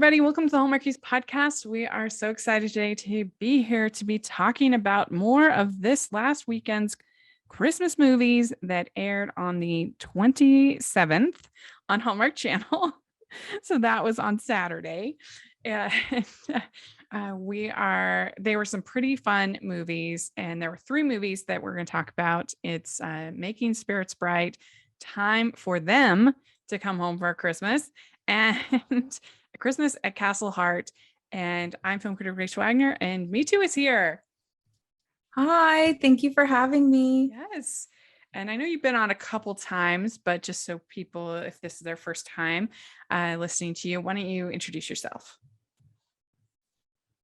everybody. Welcome to the Hallmarkies podcast. We are so excited today to be here to be talking about more of this last weekend's Christmas movies that aired on the 27th on Hallmark Channel. So that was on Saturday. And they were some pretty fun movies. And there were three movies that we're going to talk about. It's Making Spirits Bright, Time for Them to Come Home for Christmas, and Christmas at Castle Hart. And I'm film critic Rachel Wagner, and Mitu is here. Hi, thank you for having me. Yes. And I know you've been on a couple times, but just so people, if this is their first time listening to you, why don't you introduce yourself?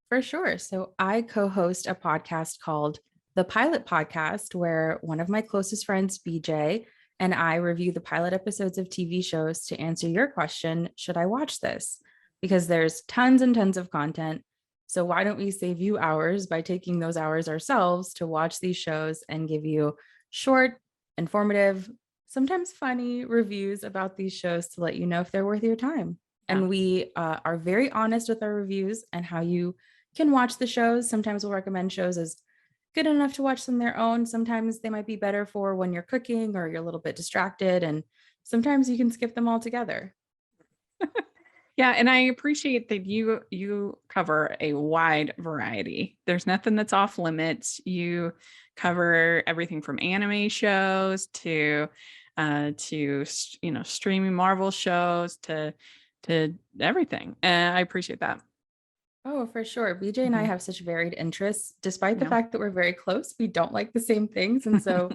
For sure. So I co-host a podcast called The Pilot Podcast, where one of my closest friends, BJ, and I review the pilot episodes of TV shows to answer your question, should I watch this? Because there's tons and tons of content. So why don't we save you hours by taking those hours ourselves to watch these shows and give you short, informative, sometimes funny reviews about these shows to let you know if they're worth your time. Yeah. And we are very honest with our reviews and how you can watch the shows. Sometimes we'll recommend shows as good enough to watch them their own. Sometimes they might be better for when you're cooking or you're a little bit distracted. And sometimes you can skip them altogether. Yeah, and I appreciate that you cover a wide variety. There's nothing that's off limits. You cover everything from anime shows to streaming Marvel shows to everything. And I appreciate that. Oh, for sure. BJ and I have such varied interests, despite the fact that we're very close. We don't like the same things. And so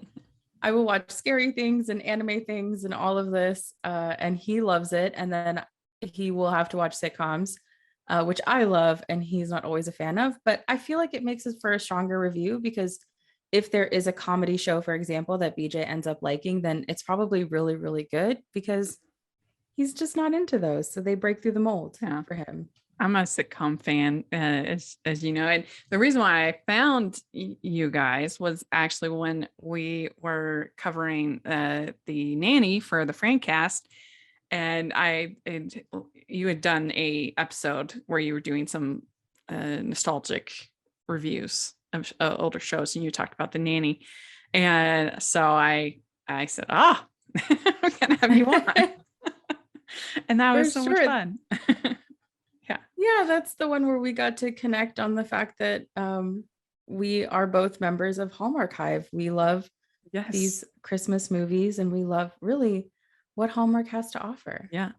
I will watch scary things and anime things and all of this. And he loves it. And then he will have to watch sitcoms, which I love, and he's not always a fan of. But I feel like it makes it for a stronger review, because if there is a comedy show, for example, that BJ ends up liking, then it's probably really, really good, because he's just not into those. So they break through the mold for him. I'm a sitcom fan, as you know, and the reason why I found you guys was actually when we were covering the nanny for the Francast, and you had done a episode where you were doing some nostalgic reviews of older shows, and you talked about the nanny, and so I said, I'm gonna have you on, and that was so much fun. Yeah, that's the one where we got to connect on the fact that we are both members of Hallmark Hive. We love these Christmas movies, and we love really what Hallmark has to offer. Yeah.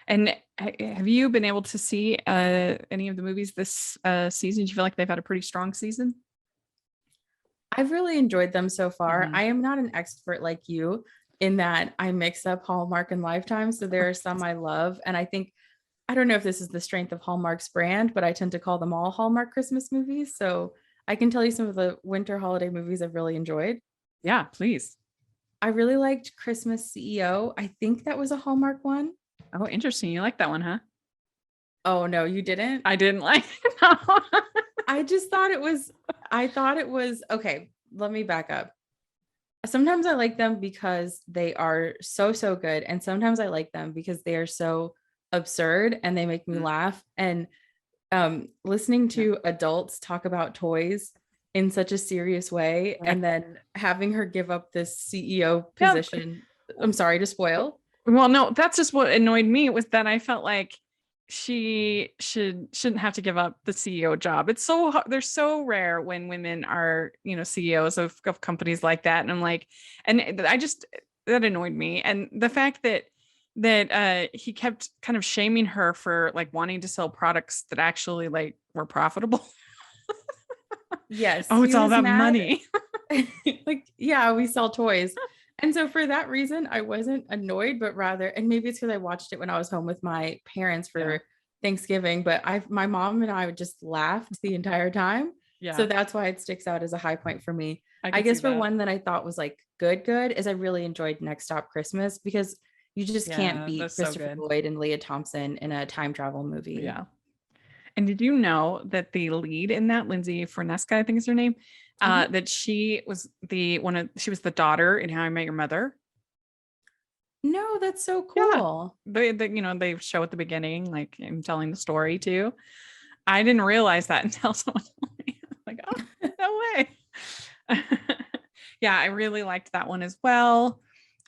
And have you been able to see any of the movies this season? Do you feel like they've had a pretty strong season? I've really enjoyed them so far. I am not an expert like you in that I mix up Hallmark and Lifetime. So there are some I love. And I don't know if this is the strength of Hallmark's brand, but I tend to call them all Hallmark Christmas movies. So I can tell you some of the winter holiday movies I've really enjoyed. Yeah, please. I really liked Christmas CEO. I think that was a Hallmark one. Oh, interesting. You like that one, huh? Oh, no, you didn't? I didn't like it. No. I thought it was, okay, let me back up. Sometimes I like them because they are so, so good. And sometimes I like them because they are so absurd and they make me laugh. And listening to adults talk about toys in such a serious way, and then having her give up this CEO position. I'm sorry to spoil. Well, no, that's just what annoyed me, was that I felt like she shouldn't have to give up the CEO job. They're so rare when women are, CEOs of companies like that. And I'm like, and I just, that annoyed me. And the fact that he kept kind of shaming her for like wanting to sell products that actually like were profitable. Yes. Oh, it's all about money. Like, yeah, we sell toys. And so for that reason, I wasn't annoyed, but rather, and maybe it's because I watched it when I was home with my parents for Thanksgiving, but my mom and I just laughed the entire time. Yeah. So that's why it sticks out as a high point for me. I guess for one that I thought was like good is I really enjoyed Next Stop Christmas, because you just can't beat Christopher Lloyd and Leah Thompson in a time travel movie. Yeah. And did you know that the lead in that, Lindsay Fornesca, I think is her name, that she was the daughter in How I Met Your Mother? No, that's so Yeah. cool. They show at the beginning, like him telling the story too. I didn't realize that until someone told me. Like, oh, no way. Yeah, I really liked that one as well.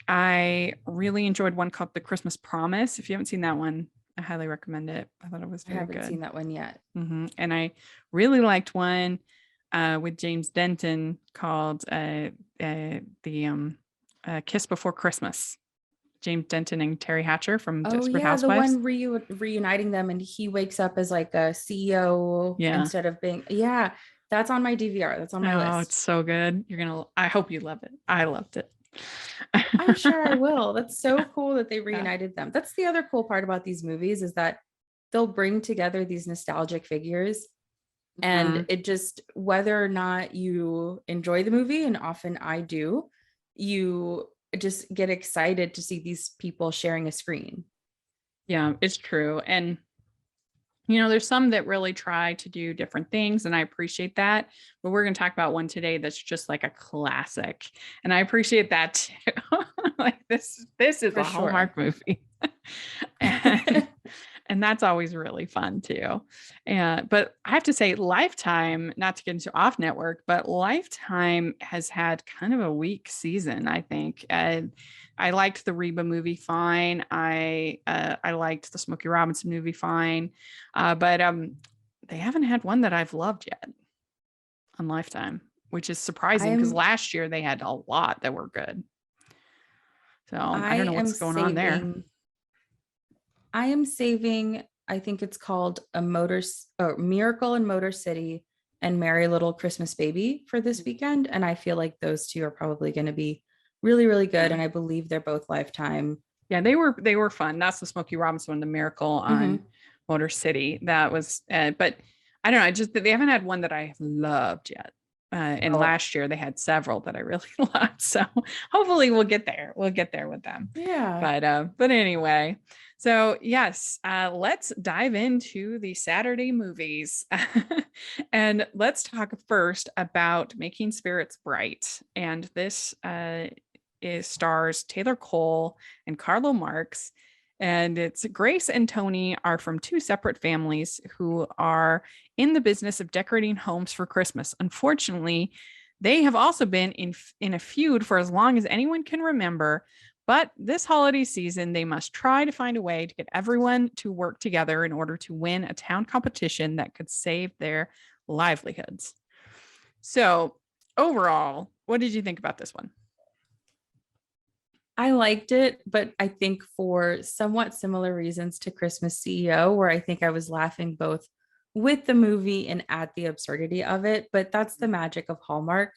I really enjoyed one called The Christmas Promise. If you haven't seen that one, I highly recommend it. I thought it was I very haven't good. seen that one yet. And I really liked one with James Denton called the Kiss Before Christmas. James Denton and Terry Hatcher from Oh Desperate yeah, the Housewives. one reuniting them and he wakes up as like a CEO Yeah. instead of being, yeah, that's on my DVR. That's on my Oh, it's list. so good. I hope you love it. I loved it. I'm sure I will. That's so cool that they Yeah. reunited them. That's the other cool part about these movies is that they'll bring together these nostalgic figures and Mhm. it just whether or not you enjoy the movie, and often I do, you just get excited to see these people sharing a screen. Yeah, it's true. And there's some that really try to do different things, and I appreciate that. But we're going to talk about one today that's just like a classic, and I appreciate that too. Like this is For a sure. Hallmark movie, and and that's always really fun too. And but I have to say, Lifetime, not to get into off network, but Lifetime has had kind of a weak season, I think. I liked the Reba movie fine. I liked the Smokey Robinson movie fine. But they haven't had one that I've loved yet on Lifetime, which is surprising because I'm last year they had a lot that were good. So I I don't know am what's going on there. saving I am saving, I think it's called a or Miracle in Motor City and Merry Little Christmas Baby for this weekend. And I feel like those two are probably going to be really, really good. Yeah. And I believe they're both Lifetime. Yeah, they were fun. That's the Smokey Robinson one, the Miracle on Mhm. Motor City. That was, but I don't know. I just they haven't had one that I have loved yet. And Oh, last year they had several that I really loved. So hopefully we'll get there. We'll get there with them. yeah. But anyway, so yes, let's dive into the Saturday movies, and let's talk first about Making Spirits Bright. And this is stars Taylor Cole and Carlo Marks. And it's Grace and Tony are from two separate families who are in the business of decorating homes for Christmas. Unfortunately, they have also been in a feud for as long as anyone can remember. But this holiday season, they must try to find a way to get everyone to work together in order to win a town competition that could save their livelihoods. So, overall, what did you think about this one? I liked it, but I think for somewhat similar reasons to Christmas CEO, where I think I was laughing both with the movie and at the absurdity of it. But that's the magic of Hallmark.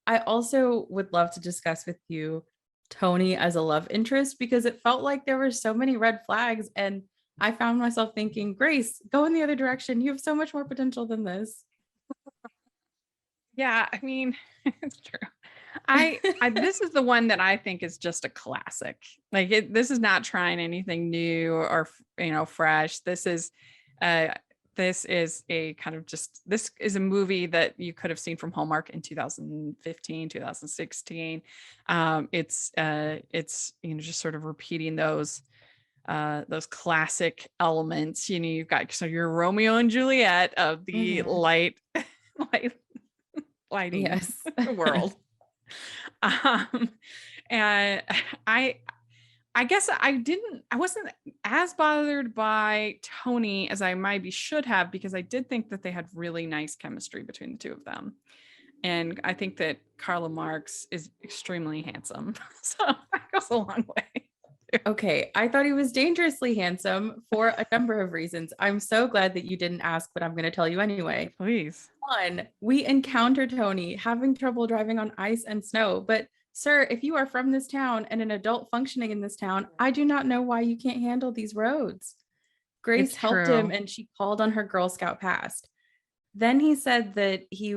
I also would love to discuss with you Tony as a love interest because it felt like there were so many red flags. And I found myself thinking, Grace, go in the other direction. You have so much more potential than this. Yeah, I mean, it's true. I this is the one that I think is just a classic. This is not trying anything new or fresh. Uh this is a kind of just this is a movie that you could have seen from Hallmark in 2015, 2016. It's just sort of repeating those classic elements. You've got so your Romeo and Juliet of the Mhm. light lighting Yes. world. Um, and I I guess I wasn't as bothered by Tony as I maybe should have because I did think that they had really nice chemistry between the two of them. And I think that Carla Marx is extremely handsome. So that goes a long way. Okay, I thought he was dangerously handsome for a number of reasons. I'm so glad that you didn't ask, but I'm going to tell you anyway. Please. One, we encountered Tony having trouble driving on ice and snow. But, sir, if you are from this town and an adult functioning in this town, I do not know why you can't handle these roads. Grace It's helped him true. and she called on her Girl Scout past. Then he said that he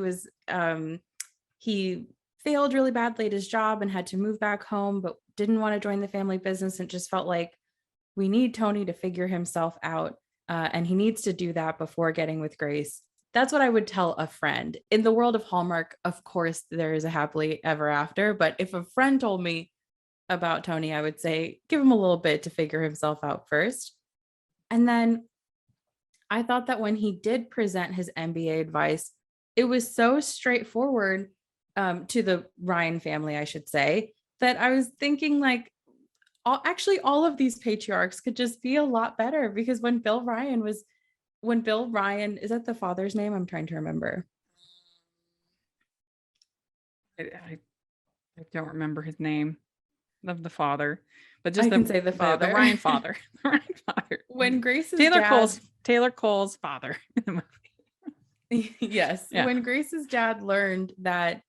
failed really badly at his job and had to move back home, but didn't want to join the family business and just felt like we need Tony to figure himself out. And he needs to do that before getting with Grace. That's what I would tell a friend. In the world of Hallmark, of course, there is a happily ever after. But if a friend told me about Tony, I would say give him a little bit to figure himself out first. And then I thought that when he did present his MBA advice, it was so straightforward, to the Ryan family, I should say, that I was thinking like, all of these patriarchs could just be a lot better, because when Bill Ryan, is that the father's name? I'm trying to remember. I don't remember his name of the father, but I just can say the father. the Ryan father. The Ryan father. When Grace's Taylor Cole's father in the movie. Yes. Yeah. When Grace's dad learned that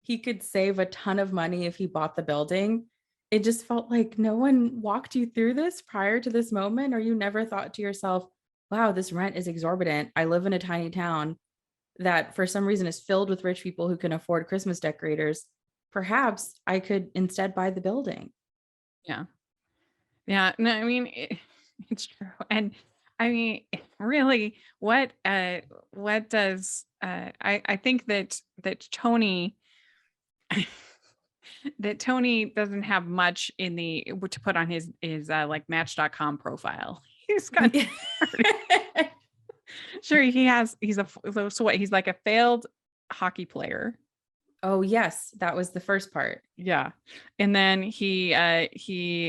he could save a ton of money if he bought the building, it just felt like no one walked you through this prior to this moment, or you never thought to yourself, wow, this rent is exorbitant. I live in a tiny town that for some reason is filled with rich people who can afford Christmas decorators. Perhaps I could instead buy the building. Yeah. Yeah. No, I mean, it's true. And I mean, really, what does, I think that Tony, that Tony doesn't have much in the, to put on his like Match.com profile. He's got, sure, he's so what, he's like a failed hockey player. Oh yes, that was the first part. Yeah. And then he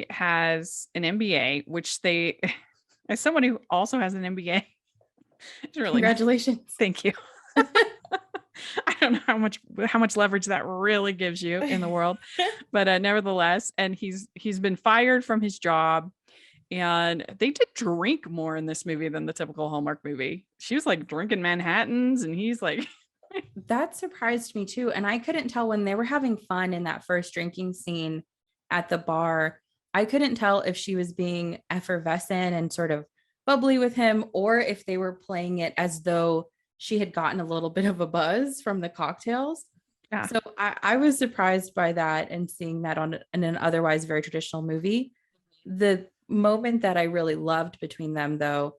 has an MBA, which they, as someone who also has an MBA, it's really congratulations. Nice. Thank you. I don't know how much leverage that really gives you in the world, but nevertheless, and he's been fired from his job, and they did drink more in this movie than the typical Hallmark movie. She was like drinking Manhattans, and he's like, that surprised me too. And I couldn't tell when they were having fun in that first drinking scene at the bar. I couldn't tell if she was being effervescent and sort of bubbly with him, or if they were playing it as though she had gotten a little bit of a buzz from the cocktails. Yeah. So I was surprised by that, and seeing that in an otherwise very traditional movie. The moment that I really loved between them, though,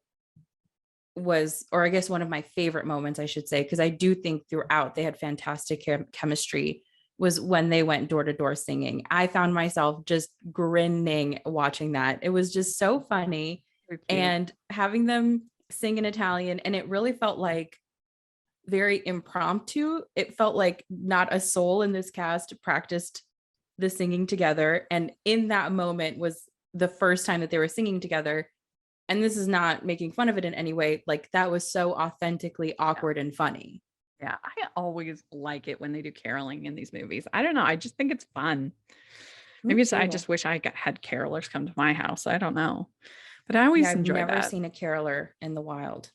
was, or I guess one of my favorite moments, I should say, because I do think throughout they had fantastic chemistry, was when they went door to door singing. I found myself just grinning watching that. It was just so funny, and having them sing in Italian, and it really felt like very impromptu. It felt like not a soul in this cast practiced the singing together, and in that moment was the first time that they were singing together. And this is not making fun of it in any way. Like, that was so authentically awkward and funny. Yeah, I always like it when they do caroling in these movies. I don't know. I just think it's fun. Maybe I just wish I had carolers come to my house. I don't know. But I always enjoy that. I've never seen a caroler in the wild.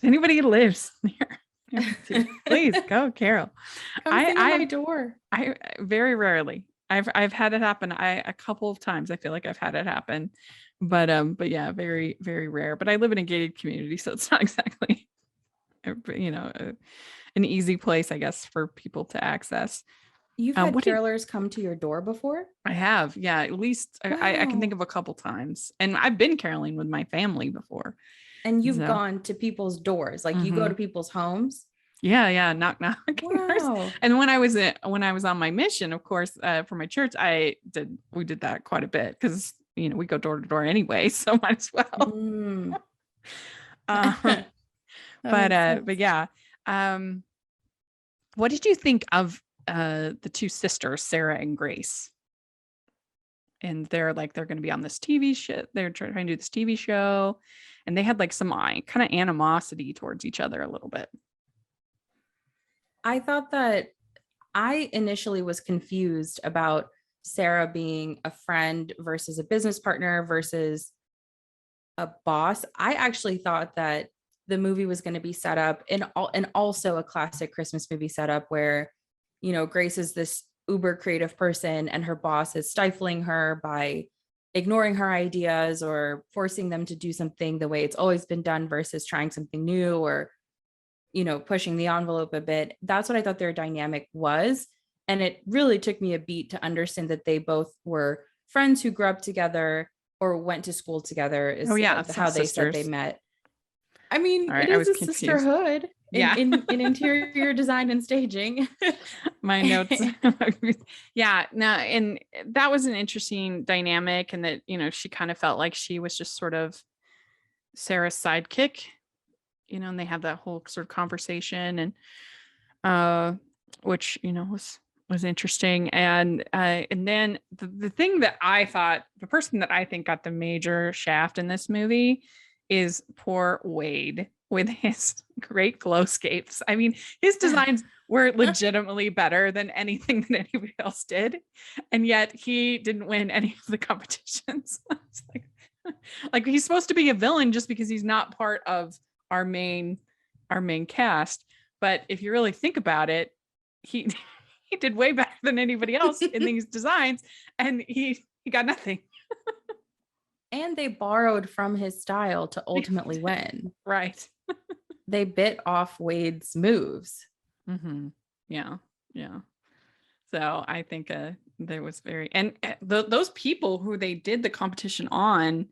Anybody who lives near, please go carol. Come sing at my door. I very rarely. I've had it happen. A couple of times I feel like I've had it happen, but yeah, very, very rare. But I live in a gated community, so it's not exactly, an easy place, I guess, for people to access. You've had carolers come to your door before? I have, yeah. At least wow. I can think of a couple times, and I've been caroling with my family before. And you've gone to people's doors, like you go to people's homes. Yeah, knock. Wow. And when I was on my mission, of course, for my church, we did that quite a bit, because we go door to door anyway, so might as well. But yeah. What did you think of the two sisters, Sarah and Grace? And they're going to be on this TV show. They're trying to do this TV show, and they had like some kind of animosity towards each other a little bit. I thought that I initially was confused about Sarah being a friend versus a business partner versus a boss. I actually thought that the movie was going to be set up and also a classic Christmas movie setup where, Grace is this uber creative person and her boss is stifling her by ignoring her ideas or forcing them to do something the way it's always been done versus trying something new, or pushing the envelope a bit. That's what I thought their dynamic was. And it really took me a beat to understand that they both were friends who grew up together or went to school together, is how they said they met. I mean, All it right, I is was a confused. sisterhood Yeah. in interior design and staging. My notes. Yeah, no, and that was an interesting dynamic, and that, she kind of felt like she was just sort of Sarah's sidekick, and they have that whole sort of conversation, and uh which, was interesting. And then the thing that I thought, the person that I think got the major shaft in this movie is poor Wade with his great glowscapes. I mean, his designs were legitimately better than anything that anybody else did, and yet he didn't win any of the competitions. It's like he's supposed to be a villain just because he's not part of our main cast. But if you really think about it, he he did way better than anybody else in these designs, and he got nothing. And they borrowed from his style to ultimately win. Right. They bit off Wade's moves. Mm-hmm. Yeah. Yeah. So I think there was very, and those people who they did the competition on,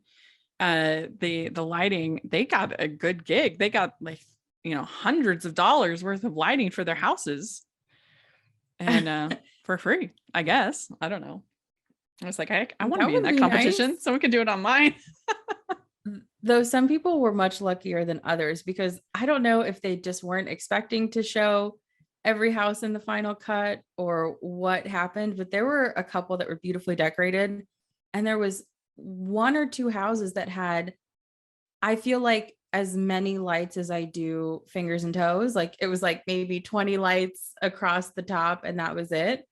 the lighting, they got a good gig. They got like, hundreds of dollars worth of lighting for their houses, and for free, I guess. I don't know. I was like, I want to That be in would that be competition. nice. Someone could do it on mine. Though some people were much luckier than others, because I don't know if they just weren't expecting to show every house in the final cut or what happened, but there were a couple that were beautifully decorated. And there was one or two houses that had, I feel like, as many lights as I do fingers and toes. Like it was like maybe 20 lights across the top, and that was it.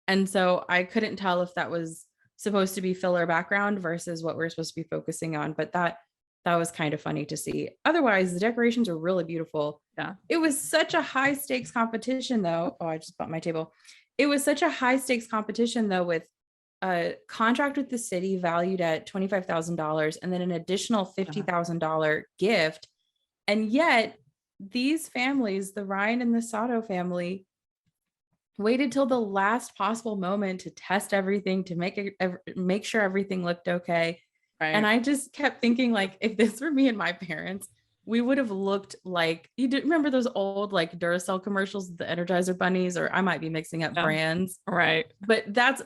And so I couldn't tell if that was supposed to be filler background versus what we're supposed to be focusing on. But that was kind of funny to see. Otherwise, the decorations are really beautiful. Yeah. It was such a high stakes competition, though. Oh, I just bumped my table. It was such a high stakes competition, though, with a contract with the city valued at $25,000 and then an additional $50,000 gift. And yet, these families, the Ryan and the Sato family, waited till the last possible moment to test everything, to make sure everything looked okay. Right. And I just kept thinking, like, if this were me and my parents, we would have looked like, you do remember those old like Duracell commercials, the Energizer bunnies, or I might be mixing up brands. Right. But that's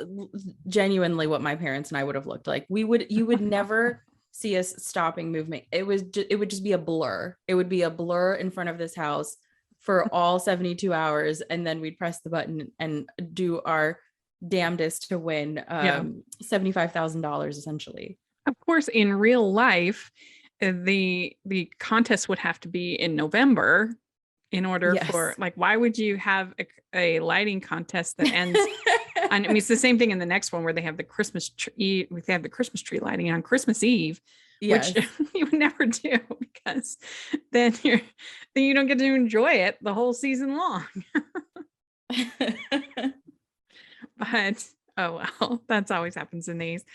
genuinely what my parents and I would have looked like. You would never see us stopping movement. It would just be a blur. It would be a blur in front of this house for all 72 hours. And then we'd press the button and do our damnedest to win $75,000 essentially. Of course, in real life, the contest would have to be in November in order for, like, why would you have a lighting contest that ends I mean, it's the same thing in the next one where they have the Christmas tree. They have the Christmas tree lighting on Christmas Eve, which you would never do, because then you don't get to enjoy it the whole season long. But oh well, that's always happens in these.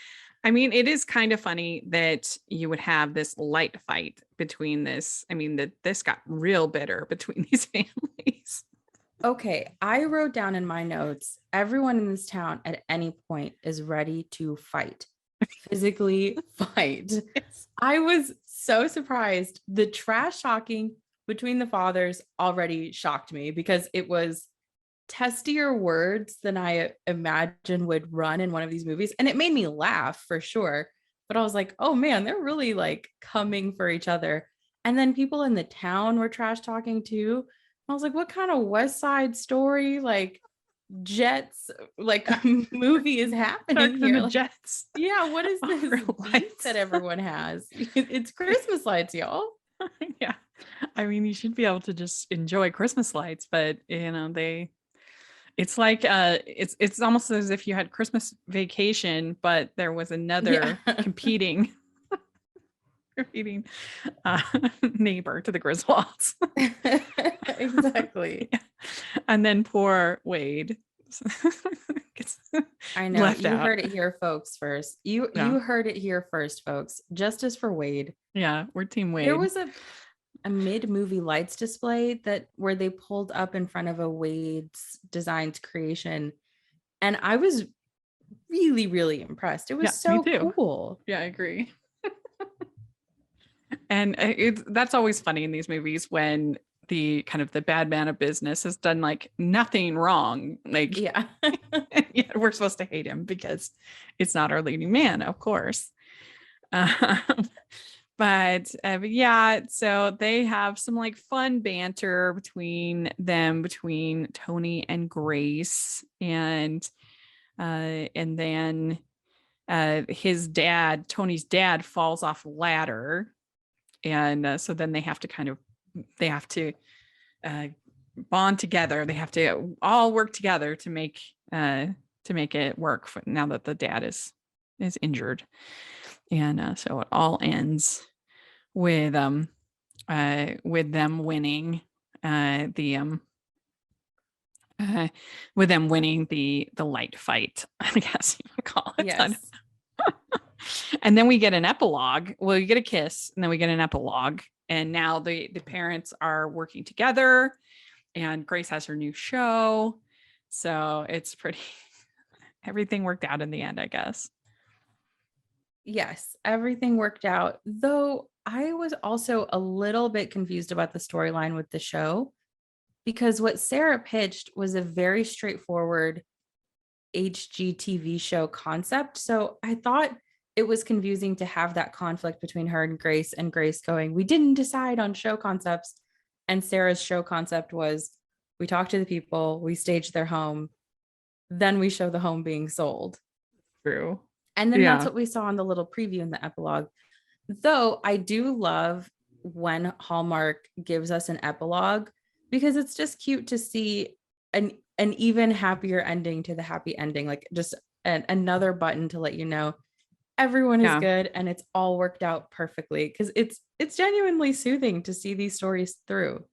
I mean, it is kind of funny that you would have this light fight between this. I mean, that this got real bitter between these families. Okay, I wrote down in my notes, everyone in this town at any point is ready to fight, physically fight. Yes. I was so surprised. The trash talking between the fathers already shocked me, because it was testier words than I imagine would run in one of these movies. And it made me laugh for sure. But I was like, oh man, they're really like coming for each other. And then people in the town were trash talking too. I was like, what kind of West Side Story, like Jets, like movie is happening here? The like, Jets. Yeah, what is this beef that everyone has? It's Christmas lights, y'all. Yeah. I mean, you should be able to just enjoy Christmas lights, but it's like it's almost as if you had Christmas Vacation, but there was another competing neighbor to the Griswolds. Exactly. Yeah. And then poor Wade I know, you heard it here, folks. First, you heard it here first, folks. Justice for Wade. Yeah, we're Team Wade. There was a mid-movie lights display where they pulled up in front of a Wade's Designs creation, and I was really, really impressed. It was so cool. Yeah, I agree. And that's always funny in these movies when the kind of the bad man of business has done like nothing wrong. Like, Yeah. yeah, we're supposed to hate him because it's not our leading man, of course. Um, but yeah, so they have some like fun banter between them, between Tony and Grace, and then his dad, Tony's dad, falls off a ladder, and so then they have to uh, bond together. They have to all work together to make it work for, now that the dad is injured, and so it all ends with them winning the with them winning the light fight, I guess you would call it. Yes. And then we get an epilogue. Well, you get a kiss, and then we get an epilogue. And now the parents are working together, and Grace has her new show. So it's pretty everything worked out in the end, I guess. Yes, everything worked out. Though I was also a little bit confused about the storyline with the show because what Sarah pitched was a very straightforward HGTV show concept. So I thought it was confusing to have that conflict between her and Grace going, we didn't decide on show concepts. And Sarah's show concept was we talk to the people, we stage their home, then we show the home being sold. True. And then that's Yeah. what we saw in the little preview in the epilogue. Though I do love when Hallmark gives us an epilogue because it's just cute to see an even happier ending to the happy ending, like just another button to let you know everyone is Yeah. good and it's all worked out perfectly because it's genuinely soothing to see these stories through.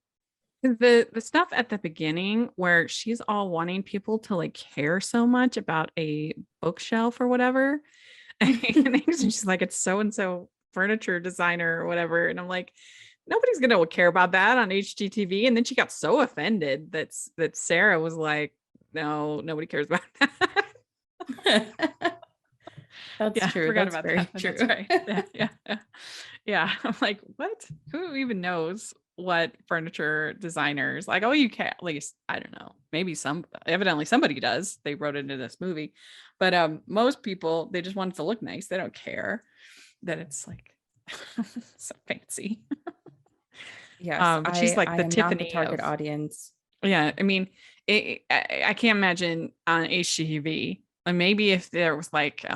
The stuff at the beginning where she's all wanting people to like care so much about a bookshelf or whatever. And she's like, it's so and so furniture designer or whatever. And I'm like, nobody's gonna care about that on HGTV. And then she got so offended that Sarah was like, no, nobody cares about that. That's Yeah, true. forgot That's about very that. true. That's right. Yeah. Yeah. I'm like, what? Who even knows what furniture designers like? Oh, you can at least, I don't know. Maybe evidently somebody does. They wrote it into this movie. But most people, they just want it to look nice. They don't care that it's like so fancy. Yes, But she's like I the am not the Tiffany target of, audience. yeah, I mean, I can't imagine on HGTV. And maybe if there was like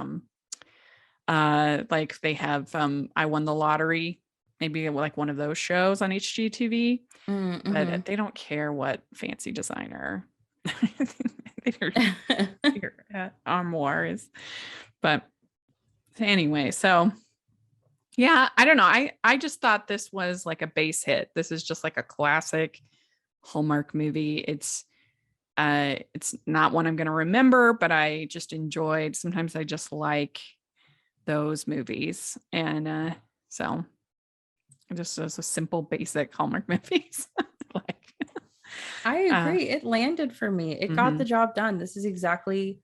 they have I Won the Lottery, maybe like one of those shows on HGTV, Mm-hmm. but they don't care what fancy designer their armoire is. But anyway, so yeah, I don't know. I just thought this was like a base hit. This is just like a classic Hallmark movie. It's not one I'm going to remember, but I just enjoyed. Sometimes I just like those movies, and so just as a simple, basic Hallmark movies. Like, I uh, agree. It landed for me. It got the mhm, job done. This is exactly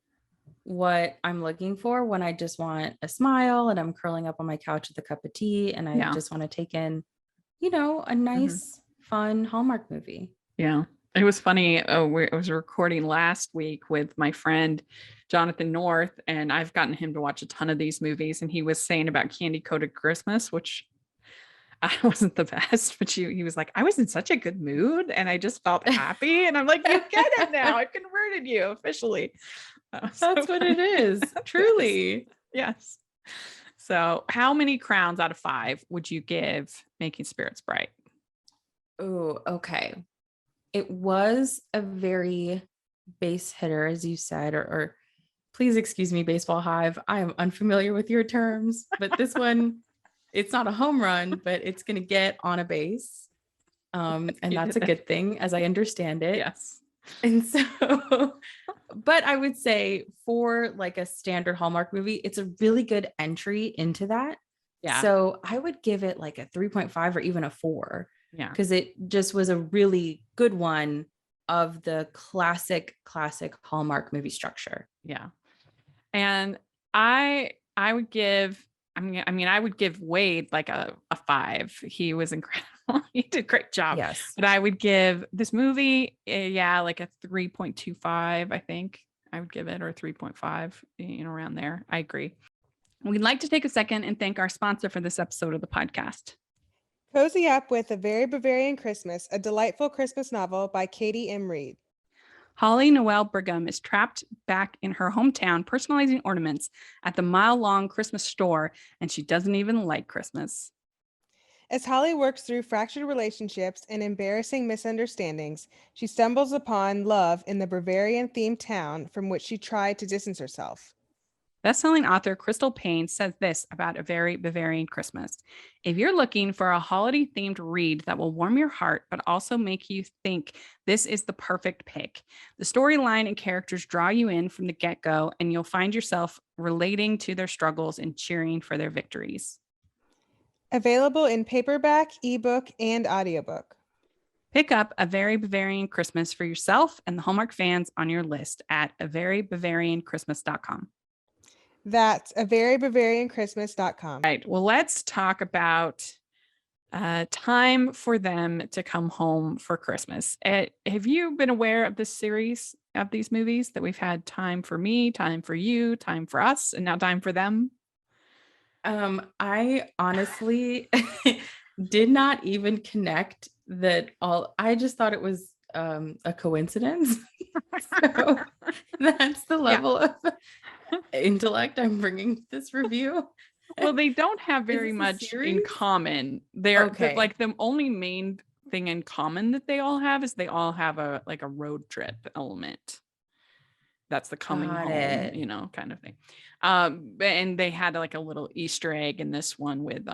what I'm looking for when I just want a smile and I'm curling up on my couch with a cup of tea and I yeah, just want to take in, a mhm, nice, fun Hallmark movie. yeah. It was funny. I was recording last week with my friend Jonathan North, and I've gotten him to watch a ton of these movies. And he was saying about Candy Coated Christmas, which I wasn't the best, but he was like, I was in such a good mood and I just felt happy. And I'm like, you get it now. I converted you officially. That was so That's what it funny. is. Yes. Truly. Yes. So, how many crowns out of 5 would you give Making Spirits Bright? Oh, okay. It was a very base hitter, as you said, or please excuse me, Baseball Hive. I am unfamiliar with your terms, but this one, it's not a home run, but it's going to get on a base. And You that's did a it. good thing as I understand it. Yes. And so, but I would say for like a standard Hallmark movie, it's a really good entry into that. Yeah. So I would give it like a 3.5 or even a 4 Yeah. because it just was a really good one of the classic Hallmark movie structure. Yeah. And I would give I mean, I would give Wade like a 5. He was incredible. He did a great job. Yes. But I would give this movie, yeah, like a 3.25, I think. I would give it, or 3.5, around there. I agree. We'd like to take a second and thank our sponsor for this episode of the podcast. Cozy up with A Very Bavarian Christmas, a delightful Christmas novel by Katie M. Reed. Holly Noel Brigham is trapped back in her hometown, personalizing ornaments at the mile-long Christmas store, and she doesn't even like Christmas. As Holly works through fractured relationships and embarrassing misunderstandings, she stumbles upon love in the Bavarian-themed town from which she tried to distance herself. Best-selling author Crystal Payne says this about A Very Bavarian Christmas. If you're looking for a holiday-themed read that will warm your heart, but also make you think, this is the perfect pick. The storyline and characters draw you in from the get-go, and you'll find yourself relating to their struggles and cheering for their victories. Available in paperback, ebook, and audiobook. Pick up A Very Bavarian Christmas for yourself and the Hallmark fans on your list at averybavarianchristmas.com. That's averybavarianchristmas.com. All right. Well, let's talk about time for them to come home for Christmas. Have you been aware of this series of these movies that we've had time for me, time for you, time for us, and now time for them? I honestly did not even connect that all. I just thought it was a coincidence. So that's the level of intellect I'm bringing to this review. Well, they don't have very much in common. They're okay. like the only main thing in common that they all have is they all have a road trip element. That's the coming home, kind of thing. And they had like a little Easter egg in this one with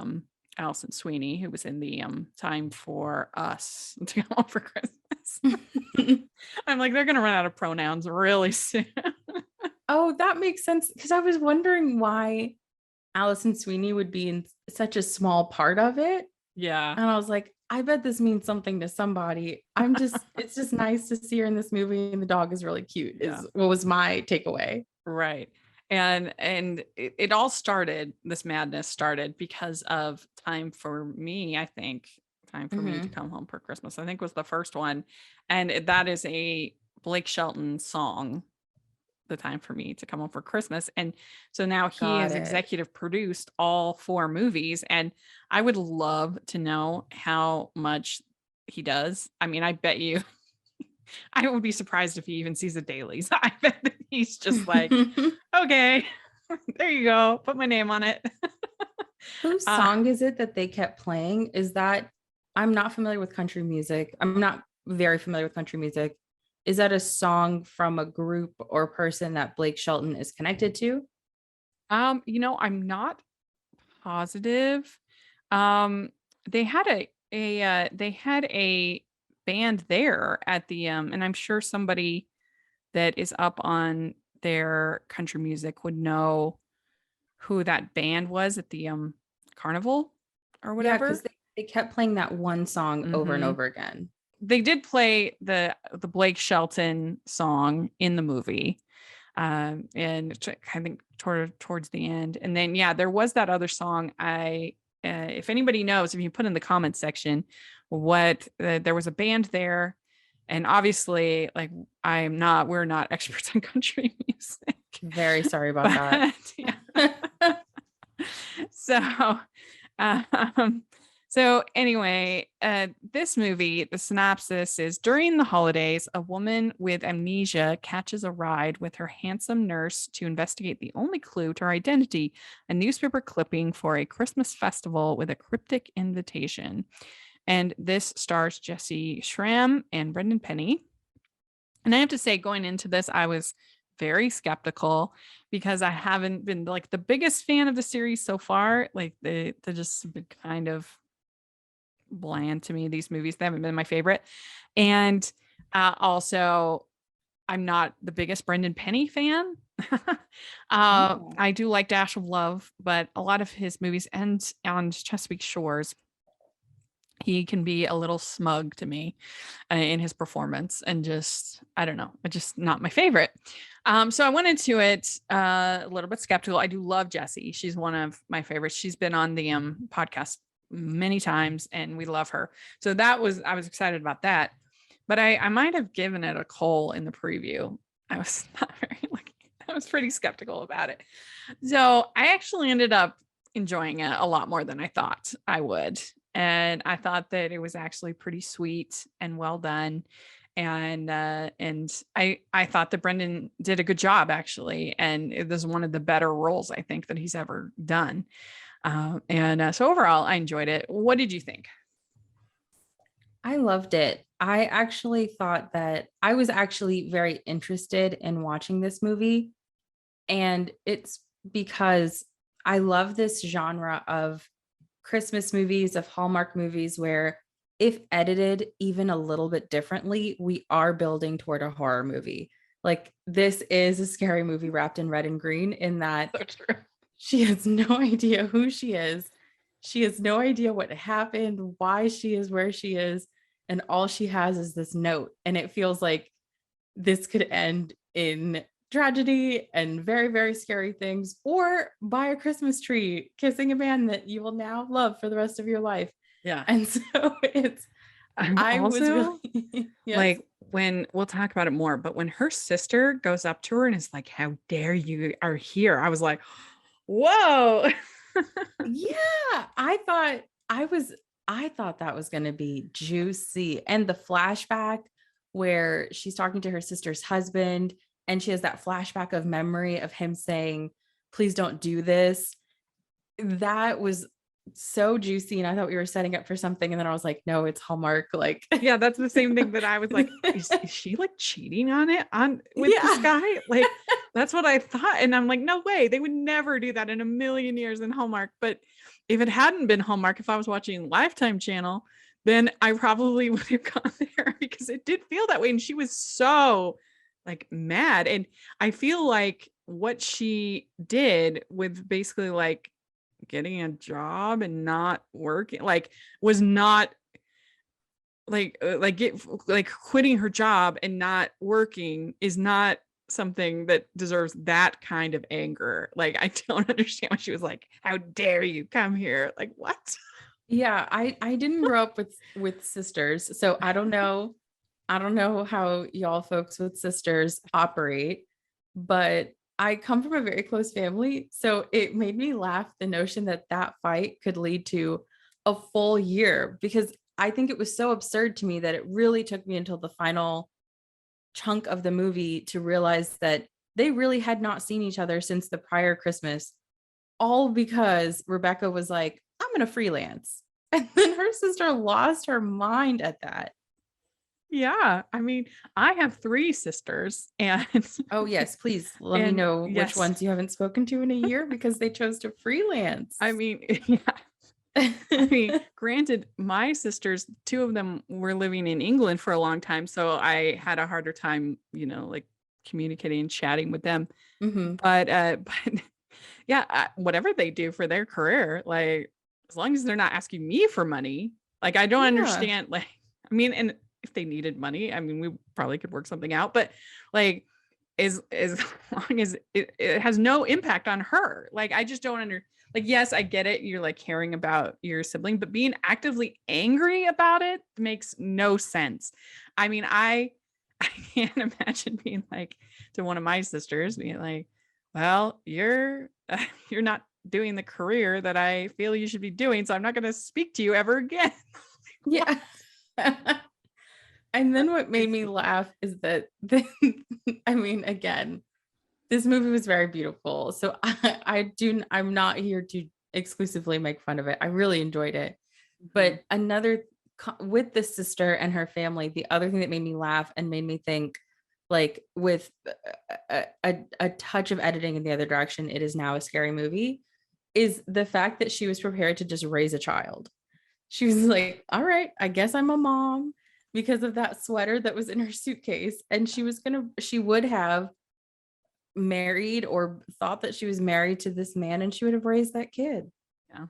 Allison Sweeney, who was in the Time for Us to Come Home for Christmas. I'm like, they're gonna run out of pronouns really soon. Oh, that makes sense. Because I was wondering why Allison Sweeney would be in such a small part of it. Yeah. And I was like, I bet this means something to somebody. It's just nice to see her in this movie, and the dog is really cute, is what was my takeaway. Right. And it all started, this madness started because of Time for Me, I think. Time for Me to Come Home for Christmas, I think, was the first one. And that is a Blake Shelton song, The Time for Me to Come Home for Christmas. And so now he has executive produced all 4 movies. And I would love to know how much he does. I mean, I bet you, I would be surprised if he even sees the dailies. I bet that he's just like, okay, there you go. Put my name on it. Whose song is it that they kept playing? Is that, I'm not familiar with country music. I'm not very familiar with country music. Is that a song from a group or person that Blake Shelton is connected to? I'm not positive. They had a band there at the and I'm sure somebody that is up on their country music would know who that band was at the carnival or whatever. Yeah, because they kept playing that one song over and over again. They did play the Blake Shelton song in the movie, and I think towards the end. And then there was that other song. If anybody knows, if you put in the comments section what there was a band there, and obviously, like, we're not experts on country music. Very sorry about that. So anyway, this movie, the synopsis is: during the holidays, a woman with amnesia catches a ride with her handsome nurse to investigate the only clue to her identity, a newspaper clipping for a Christmas festival with a cryptic invitation. And this stars Jesse Schramm and Brendan Penny. And I have to say, going into this, I was very skeptical because I haven't been like the biggest fan of the series so far. Like they just been kind of bland to me, these movies. They haven't been my favorite. And also, I'm not the biggest Brendan Penny fan. I do like Dash of Love, but a lot of his movies and on Chesapeake Shores he can be a little smug to me in his performance, and just, I don't know, it's just not my favorite. So I went into it a little bit skeptical. I do love Jessie. She's one of my favorites. She's been on the podcast many times, and we love her. So I was excited about that. But I might have given it a coal in the preview. I was not very lucky. I was pretty skeptical about it. So I actually ended up enjoying it a lot more than I thought I would. And I thought that it was actually pretty sweet and well done. And I thought that Brendan did a good job, actually. And it was one of the better roles, I think, that he's ever done. So overall, I enjoyed it. What did you think? I loved it. I actually thought that I was actually very interested in watching this movie. And it's because I love this genre of Christmas movies, of Hallmark movies, where if edited even a little bit differently, we are building toward a horror movie. Like, this is a scary movie wrapped in red and green, in that So true. she has no idea who she is. She has no idea what happened, why she is where she is. And all she has is this note. And it feels like this could end in tragedy and very, very scary things, or by a Christmas tree kissing a man that you will now love for the rest of your life. Yeah. And so I was also really yes. like, when we'll talk about it more, but when her sister goes up to her and is like, "How dare you are here?" I was like, whoa. Yeah, I thought that was going to be juicy. And the flashback where she's talking to her sister's husband, and she has that flashback of memory of him saying, "Please don't do this." That was so juicy. And I thought we were setting up for something. And then I was like, no, it's Hallmark. Like, Yeah, that's the same thing that I was like, is she like cheating on it with this Yeah. guy? Like, that's what I thought. And I'm like, no way, they would never do that in a million years in Hallmark. But if it hadn't been Hallmark, if I was watching Lifetime channel, then I probably would have gone there, because it did feel that way. And she was so like mad. And I feel like what she did with basically like getting a job and not working, like, was not like quitting her job and not working is not something that deserves that kind of anger. Like, I don't understand why she was like, "How dare you come here?" Like, what? Yeah, I didn't grow up with sisters, so I don't know. I don't know how y'all folks with sisters operate, but I come from a very close family, so it made me laugh, the notion that that fight could lead to a full year, because I think it was so absurd to me that it really took me until the final chunk of the movie to realize that they really had not seen each other since the prior Christmas, all because Rebecca was like, "I'm going to freelance." And then her sister lost her mind at that. Yeah, I mean, I have 3 sisters, and Oh, yes, please let me and know which yes, ones you haven't spoken to in a year because they chose to freelance. I mean, yeah. I mean, granted, my sisters, 2 of them were living in England for a long time, so I had a harder time, like communicating and chatting with them. Mhm. But yeah, whatever they do for their career, like, as long as they're not asking me for money, like, I don't Yeah. understand. Like, I mean, and if they needed money, I mean, we probably could work something out, but like, as long as it has no impact on her. Like, I just don't like, yes, I get it. You're like caring about your sibling, but being actively angry about it makes no sense. I mean, I can't imagine being like to one of my sisters, being like, "Well, you're not doing the career that I feel you should be doing, so I'm not going to speak to you ever again." Yeah. And then what made me laugh is that I mean, again, this movie was very beautiful. So I'm not here to exclusively make fun of it. I really enjoyed it. Mhm. But with the sister and her family, the other thing that made me laugh and made me think, like, with a touch of editing in the other direction, it is now a scary movie, is the fact that she was prepared to just raise a child. She was like, "All right, I guess I'm a mom," because of that sweater that was in her suitcase. And she would have married, or thought that she was married to this man, and she would have raised that kid. Yeah.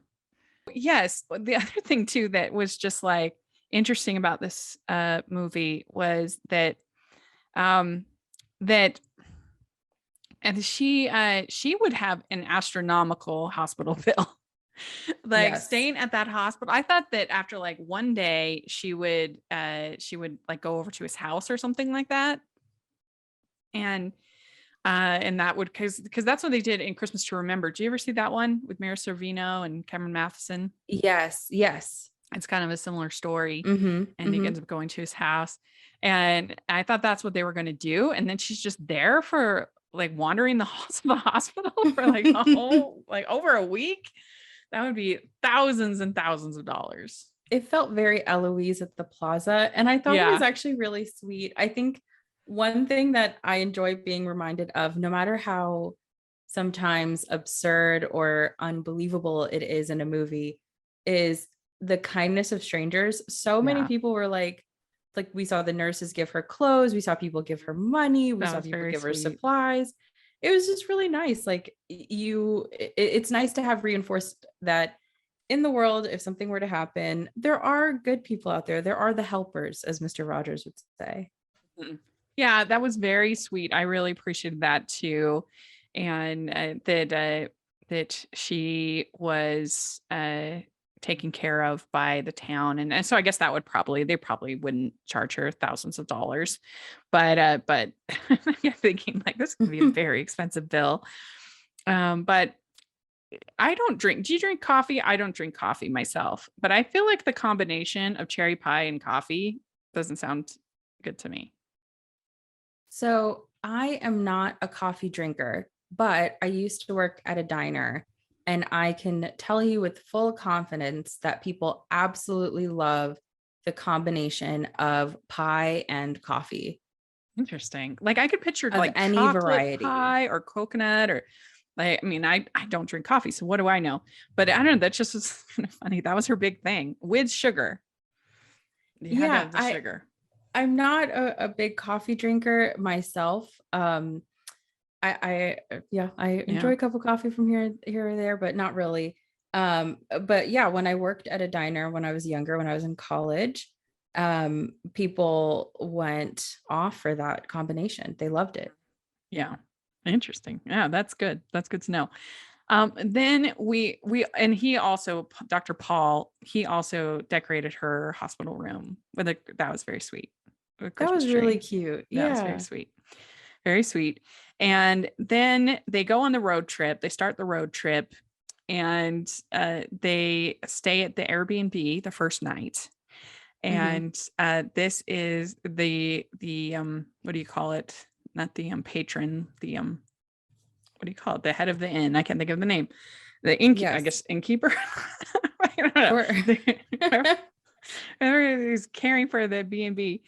Yes, the other thing too that was just like interesting about this movie was that um that and she would have an astronomical hospital bill. Like Yes. staying at that hospital. I thought that after like one day she would like go over to his house or something like that. And that would because that's what they did in Christmas to Remember. Do you ever see that one with Mira Sorvino and Cameron Matheson? Yes. Yes. It's kind of a similar story. Mm-hmm. And he Mm-hmm. ends up going to his house. And I thought that's what they were going to do. And then she's just there for like wandering the halls of the hospital for like a whole, like over a week. That would be thousands and thousands of dollars. It felt very Eloise at the plaza. And I thought it was Yeah. actually really sweet. I think one thing that I enjoy being reminded of, no matter how sometimes absurd or unbelievable it is in a movie, is the kindness of strangers. So many Yeah. people were like we saw the nurses give her clothes, we saw people give her money, we That saw was people very give her sweet. supplies. It was just really nice. Like it's nice to have reinforced that in the world, if something were to happen, there are good people out there. There are the helpers, as Mr. Rogers would say. Mhm. Yeah, that was very sweet. I really appreciated that too. And that she was taken care of by the town. And so I guess that would they probably wouldn't charge her thousands of dollars. But I'm thinking like this could be a very expensive bill. But I don't drink. Do you drink coffee? I don't drink coffee myself, but I feel like the combination of cherry pie and coffee doesn't sound good to me. So I am not a coffee drinker, but I used to work at a diner. And I can tell you with full confidence that people absolutely love the combination of pie and coffee Interesting. Like I could picture of like any chocolate variety. pie or coconut or like, I mean, I don't drink coffee, so what do I know? But I don't know. That just was kind of funny. That was her big thing with sugar. You had to Yeah, have the sugar. I'm not a big coffee drinker myself. I Yeah. enjoy a cup of coffee from here or there, but not really. But yeah, when I worked at a diner when I was younger, when I was in college, people went off for that combination. They loved it. Yeah. Interesting. Yeah, that's good. That's good to know. Then and he also Dr. Paul, he also decorated her hospital room with that was very sweet. A That Christmas was really tree. cute. That was very Yeah. sweet. Very sweet. And then they go on the road trip. They start the road trip and they stay at the Airbnb the first night. Mhm. And this is the what do you call it? Not the patron, the what do you call it? The head of the inn. I can't think of the name. The I Yes. guess innkeeper. I don't know. Sure. Whoever is caring for the B&B.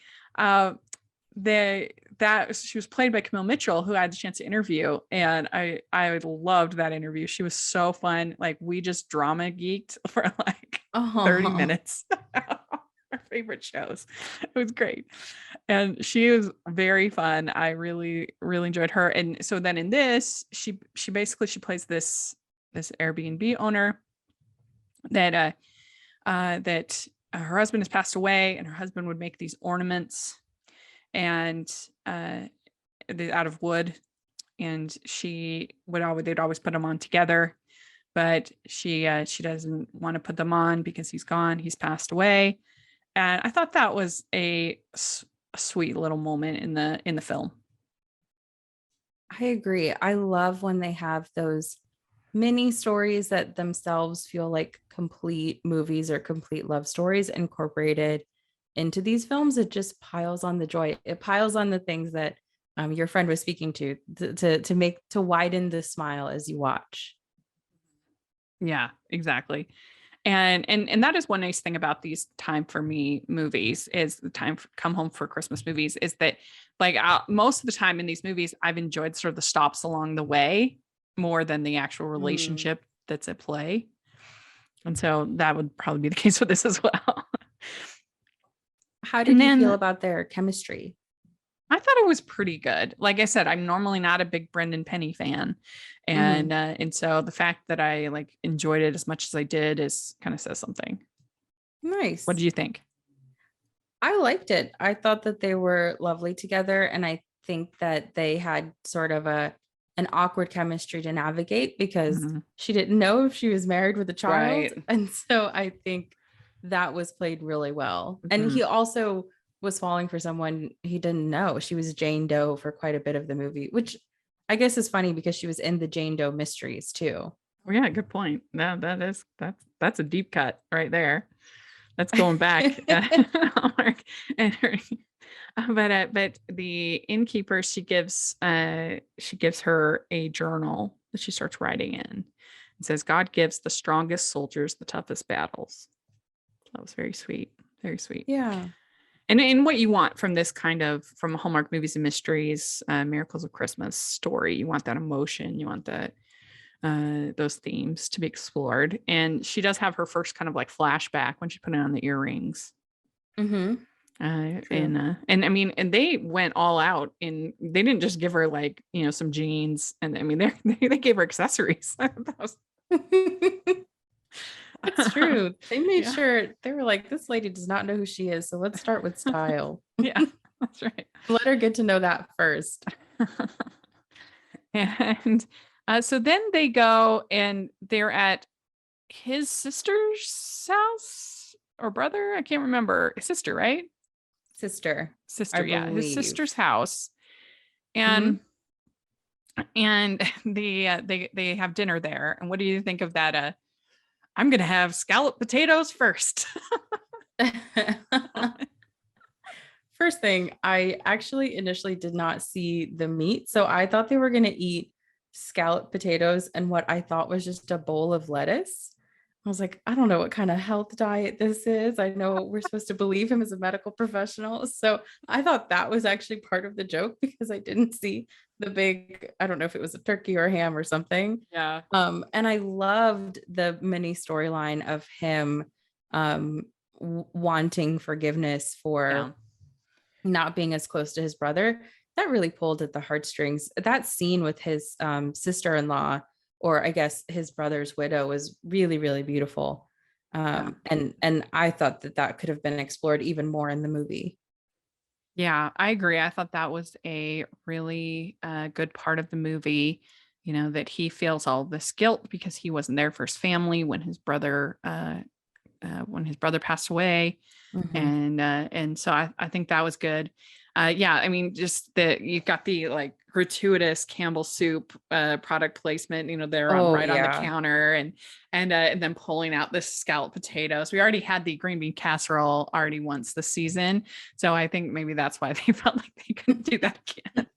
She was played by Camille Mitchell, who I had the chance to interview, and I loved that interview. She was so fun. Like we just drama geeked for like 30 Oh. minutes. Our favorite shows. It was great. And she was very fun. I really, really enjoyed her. And so then in this, she basically she plays this Airbnb owner that her husband has passed away, and her husband would make these ornaments and out of wood, and they'd always put them on together, but she doesn't want to put them on because he's gone, he's passed away. And I thought that was a sweet little moment in the film. I agree. I love when they have those mini stories that themselves feel like complete movies or complete love stories incorporated into these films. It just piles on the joy. It piles on the things that your friend was speaking to make to widen the smile as you watch. Yeah, exactly. And that is one nice thing about these time for me movies is the time for come home for Christmas movies is that like most of the time in these movies I've enjoyed sort of the stops along the way more than the actual Mm. relationship that's at play. And so that would probably be the case with this as well. How And did you feel then about their chemistry? I thought it was pretty good. Like I said, I'm normally not a big Brendan Penny fan, and so the fact that I like enjoyed it as much as I did is kind of says something. What did Nice. you think? I liked it. I thought that they were lovely together, and I think that they had sort of an awkward chemistry to navigate because Mhm. she didn't know if she was married with a child, Right. and so I think that was played really well. And Mhm. he also was falling for someone he didn't know. She was Jane Doe for quite a bit of the movie, which I guess is funny because she was in the Jane Doe mysteries too. Well, yeah, good point. No, that's a deep cut right there. That's going back. Hallmark. And but the innkeeper, she gives her a journal that she starts writing in. It says, God gives the strongest soldiers the toughest battles. That was very sweet. Very sweet. Yeah. And what you want from this kind of from Hallmark movies and mysteries, Miracles of Christmas story, you want that emotion, you want that those themes to be explored. And she does have her first kind of like flashback when she put on the earrings. Mm-hmm. True. And I mean, and they went all out in, they didn't just give her like, some jeans. And I mean, they gave her accessories. That was, That's true. They made yeah. sure they were like, this lady does not know who she is. So let's start with style. Yeah, that's right. Let her get to know that first. And so then they go and they're at his sister's house or brother. I can't remember. His sister, right? Sister, I Sister, yeah, his believe. sister's house. Mhm. And they have dinner there. And what do you think of that? I'm gonna have scalloped potatoes first. First thing, I actually initially did not see the meat. So I thought they were going to eat scalloped potatoes and what I thought was just a bowl of lettuce. I was like, I don't know what kind of health diet this is. I know we're supposed to believe him as a medical professional. So I thought that was actually part of the joke because I didn't see the big, I don't know if it was a turkey or a ham or something. Yeah. And I loved the mini storyline of him wanting forgiveness Yeah. for not being as close to his brother. That really pulled at the heartstrings. That scene with his sister-in-law, or I guess his brother's widow, was really, really beautiful. Yeah. And I thought that that could have been explored even more in the movie. Yeah, I agree. I thought that was a really good part of the movie. That he feels all this guilt because he wasn't there for his family when his brother passed away, Mhm. and so I think that was good. Yeah, I mean, just that you've got the like gratuitous Campbell soup product placement. They're on Oh right on the yeah. counter, and then pulling out this scalloped potatoes. We already had the green bean casserole already once this season, so I think maybe that's why they felt like they couldn't do that again.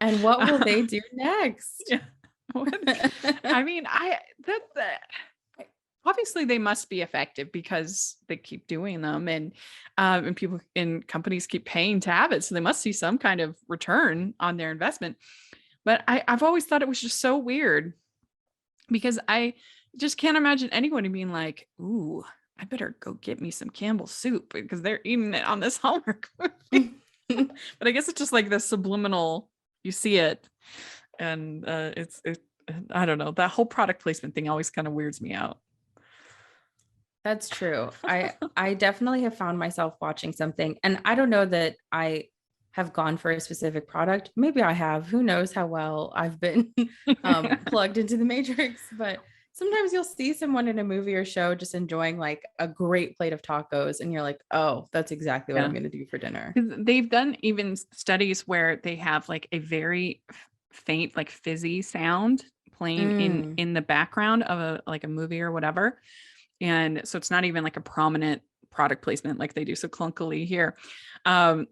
And what will they do next? Yeah. I mean, that obviously they must be effective because they keep doing them, and people in companies keep paying to have it, so they must see some kind of return on their investment. But I've always thought it was just so weird because I just can't imagine anyone being like, "Ooh, I better go get me some Campbell soup," because they're eating it on this Hallmark movie. But I guess it's just like the subliminal, you see it, and I don't know, that whole product placement thing always kind of weirds me out. That's true. I definitely have found myself watching something, and I don't know that I have gone for a specific product. Maybe I have. Who knows how well I've been plugged into the matrix, but sometimes you'll see someone in a movie or show just enjoying like a great plate of tacos and you're like, "Oh, that's exactly what I'm Yeah. going to do for dinner." 'Cause they've done even studies where they have like a very faint, like fizzy sound playing in Mm. in the background of a movie or whatever. And so it's not even like a prominent product placement like they do so clunkily here. And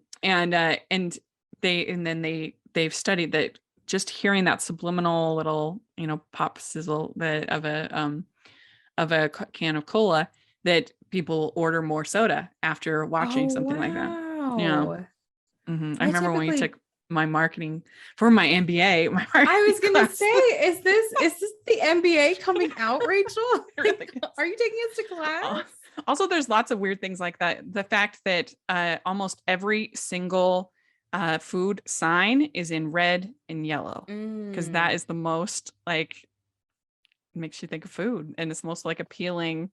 they've studied that just hearing that subliminal little, pop sizzle of a can of cola, that people order more soda after watching Oh, something like that. Yeah. wow. I I remember when we typically took my marketing for my MBA, my I marketing was gonna class. say, is this the MBA coming out, Rachel? I really Like, is. are you taking us to class? Also, there's lots of weird things like that. The fact that almost every single food sign is in red and yellow because that is the most like makes you think of food, and it's the most like appealing,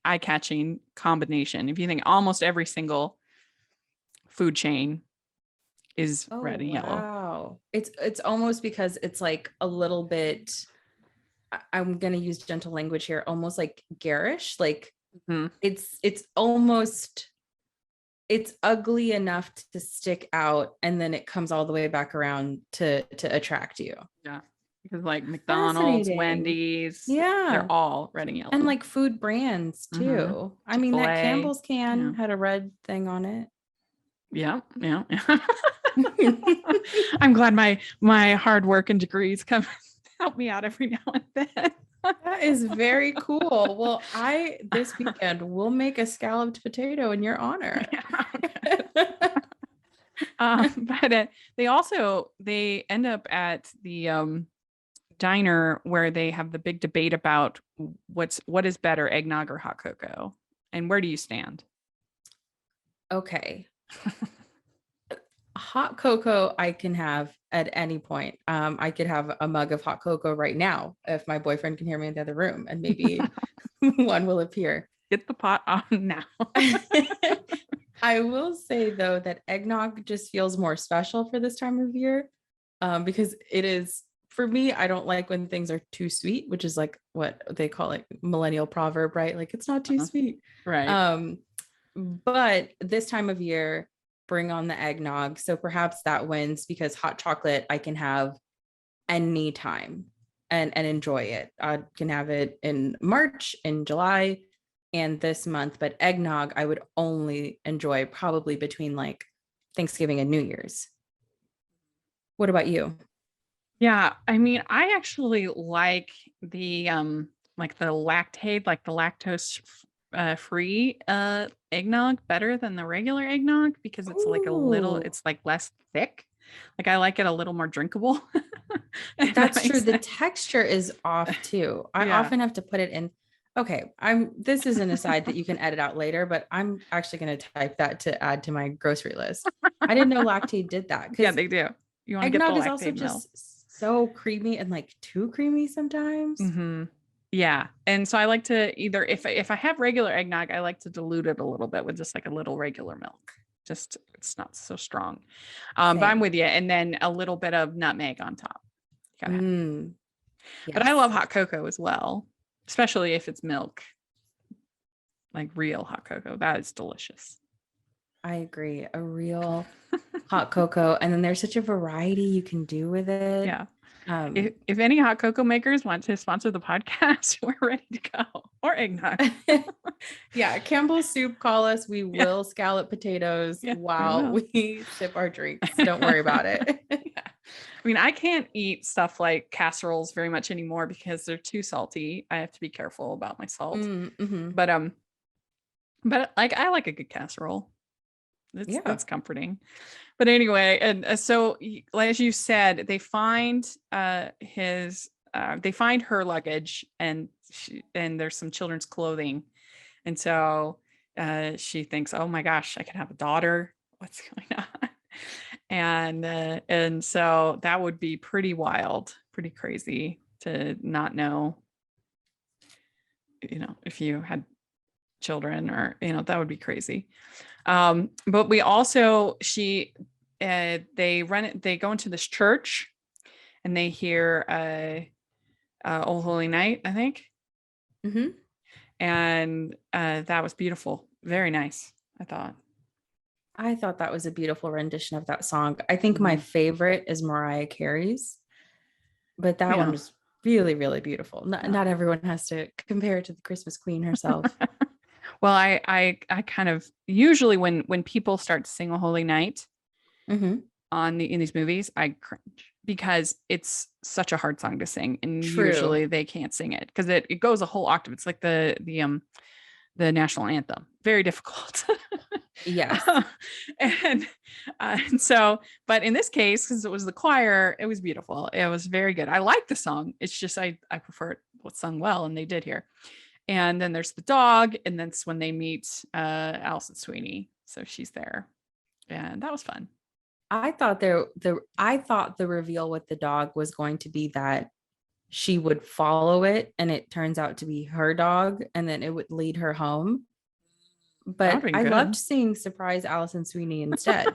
eye-catching combination. If you think almost every single food chain is Oh, red and yellow. wow. It's almost because it's like a little bit, I'm gonna use gentle language here, almost like garish. Like Mhm. it's almost, it's ugly enough to stick out, and then it comes all the way back around to attract you. Yeah, because like McDonald's, Fascinating. Wendy's, Yeah. they're all red and And yellow. like food brands Mhm. too. I mean, that Chick-fil-A. Campbell's can Yeah. had a red thing on it. Yeah. Yeah. I'm glad my hard work and degrees come help me out every now and then. That is very cool. Well, this weekend will make a scalloped potato in your honor. Yeah. But they end up at the diner where they have the big debate about what is better, eggnog or hot cocoa, and where do you stand? Okay. Hot cocoa I can have at any point. I could have a mug of hot cocoa right now if my boyfriend can hear me in the other room, and maybe one will appear. Get the pot on now. I will say though that eggnog just feels more special for this time of year, because it is, for me, I don't like when things are too sweet, which is like what they call like millennial proverb, right? Like it's not too sweet. Right. But this time of year, bring on the eggnog. So perhaps that wins because hot chocolate I can have anytime and enjoy it. I can have it in March, in July, and this month, but eggnog I would only enjoy probably between like Thanksgiving and New Year's. What about you? Yeah, I mean, I actually like the lactate, like the lactose free eggnog better than the regular eggnog because it's like Ooh, it's like less thick. Like I like it a little more drinkable. If that that's true. makes The sense. texture is off too. I Yeah. often have to put it in. Okay, this is an aside that you can edit out later, but I'm actually going to type that to add to my grocery list. I didn't know Lactaid did that Yeah, because they do. You want to get the eggnog is also lactate milk. just so creamy and like too creamy sometimes. Hmm. Yeah. And so I like to either if I have regular eggnog, I like to dilute it a little bit with just like a little regular milk. Just it's not so strong. But I'm Same. with you. And then a little bit of nutmeg on top. Gotta have. Mm, But I love yes, hot cocoa as well, especially if it's milk, like real hot cocoa. That is delicious. I agree. A real hot cocoa. And then there's such a variety you can do with it. Yeah. Um, If any hot cocoa makers want to sponsor the podcast, we're ready to go. Or eggnog. yeah, Campbell's soup, call us. We Yeah. will scallop potatoes Yeah, we while will. we sip our drinks. Don't worry about it. Yeah. I mean, I can't eat stuff like casseroles very much anymore because they're too salty. I have to be careful about my salt. Mm-hmm. But but like I like a good casserole. Yeah. That's comforting. But anyway, and so as you said, they find her luggage and there's some children's clothing. And so she thinks, "Oh my gosh, I can have a daughter. What's going on?" And so that would be pretty wild, pretty crazy to not know, if you had children or, that would be crazy. But we also, they go into this church and they hear, Oh Holy Night, I think. Mm-hmm. And, that was beautiful. Very nice, I thought. I thought that was a beautiful rendition of that song. I think my Mhm. favorite is Mariah Carey's, but that one Yeah. was really, really beautiful. Not, Yeah. not everyone has to compare it to the Christmas Queen herself. Well, I kind of usually when people start to sing "O Holy Night" Mm-hmm. in these movies, I cringe because it's such a hard song to sing, and True. usually they can't sing it because it goes a whole octave. It's like the national anthem, very difficult. Yes. and and so, but in this case, because it was the choir, it was beautiful. It was very good. I like the song. It's just I prefer it was sung well, and they did here. And then there's the dog, and that's when they meet Allison Sweeney. So she's there, and that was fun. I thought the reveal with the dog was going to be that she would follow it and it turns out to be her dog and then it would lead her home. That would But be I loved good. seeing surprise Allison Sweeney instead. I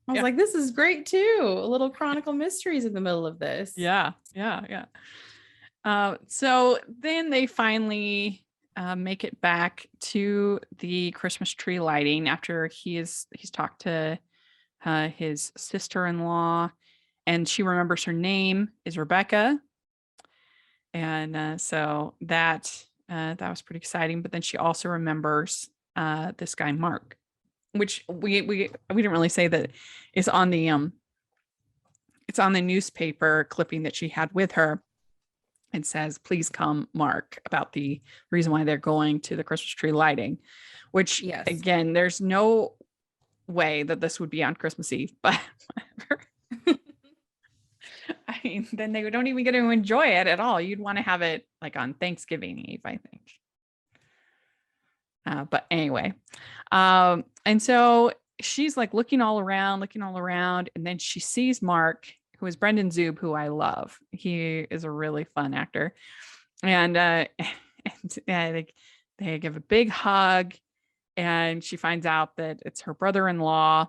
was Yeah. like, this is great too. A little Chronicle Mysteries in the middle of this. Yeah. So then they finally make it back to the Christmas tree lighting after he's talked to his sister-in-law, and she remembers her name is Rebecca, and so that was pretty exciting. But then she also remembers this guy Mark, which we didn't really say that is on the it's on the newspaper clipping that she had with her. It says, "Please come, Mark," about the reason why they're going to the Christmas tree lighting, which Yes. again, there's no way that this would be on Christmas Eve, but whatever. I mean, then they don't even get to enjoy it at all. You'd want to have it like on Thanksgiving Eve, I think. But anyway, and so she's like looking all around, and then she sees Mark, who is Brendan Zub, who I love. He is a really fun actor, and they give a big hug, and she finds out that it's her brother-in-law,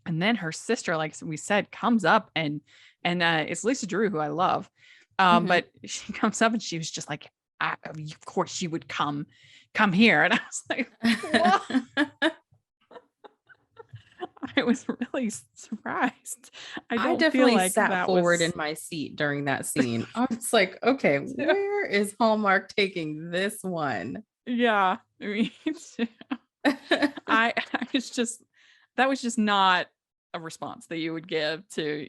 and then her sister, like we said, comes up and it's Lisa Drew, who I love, but she comes up and she was just like, of course she would come here, and I was like, what? I was really surprised. I definitely sat forward in my seat during that scene. I was like, okay, where is Hallmark taking this one? Yeah, I mean, I was just, that was just not a response that you would give to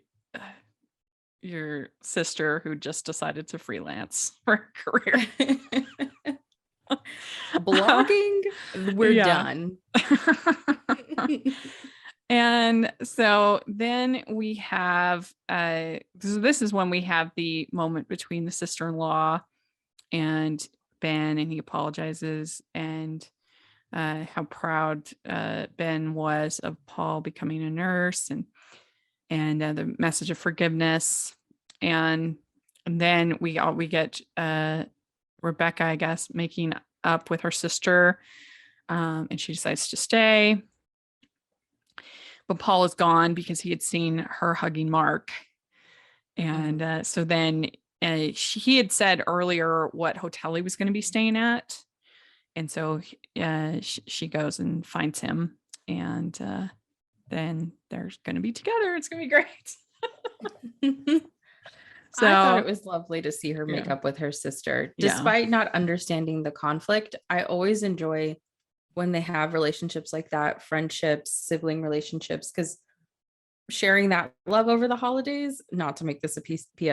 your sister who just decided to freelance for a career. Blogging, we're done. And so then we have this is when we have the moment between the sister-in-law and Ben, and he apologizes, and how proud Ben was of Paul becoming a nurse, and the message of forgiveness, and then we get Rebecca, I guess, making up with her sister, and she decides to stay. But Paul is gone because he had seen her hugging Mark. And so then he had said earlier what hotel he was going to be staying at. And so she goes and finds him. And then they're going to be together. It's going to be great. So I thought it was lovely to see her make up with her sister. Despite not understanding the conflict, I always enjoy when they have relationships like that, friendships, sibling relationships, because sharing that love over the holidays, not to make this a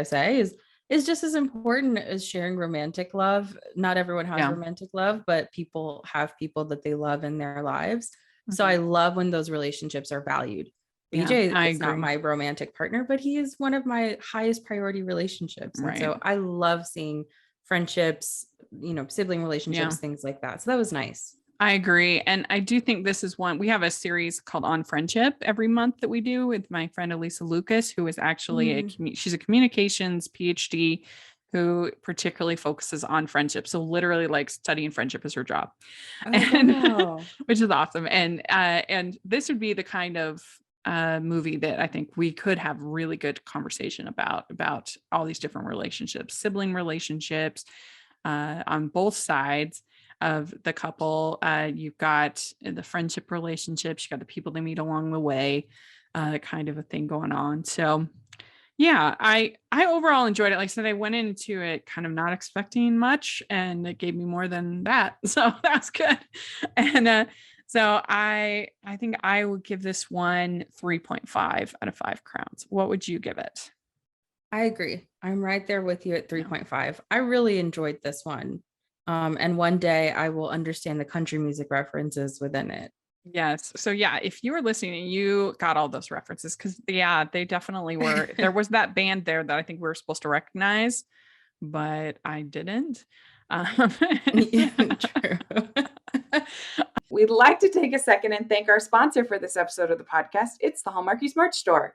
PSA, is just as important as sharing romantic love. Not everyone has romantic love, but people have people that they love in their lives. Mm-hmm. So I love when those relationships are valued. BJ is not my romantic partner, but he is one of my highest priority relationships. And so I love seeing friendships, sibling relationships, things like that. So that was nice. I agree. And I do think this is one, we have a series called On Friendship every month that we do with my friend Elisa Lucas, who is actually she's a communications PhD who particularly focuses on friendship. So literally like studying friendship is her job, which is awesome. And this would be the kind of movie that I think we could have really good conversation about all these different relationships, sibling relationships on both sides of the couple. You've got the friendship relationships, you got the people they meet along the way, kind of a thing going on. So yeah, I overall enjoyed it. Like I said, I went into it kind of not expecting much, and it gave me more than that. So that's good. And so I think I would give this one 3.5 out of 5 crowns. What would you give it? I agree. I'm right there with you at 3.5. I really enjoyed this one. And one day I will understand the country music references within it. Yes. So yeah, if you were listening and you got all those references, because they definitely were. There was that band there that I think we were supposed to recognize, but I didn't. True. We'd like to take a second and thank our sponsor for this episode of the podcast. It's the Hallmarkies merch store.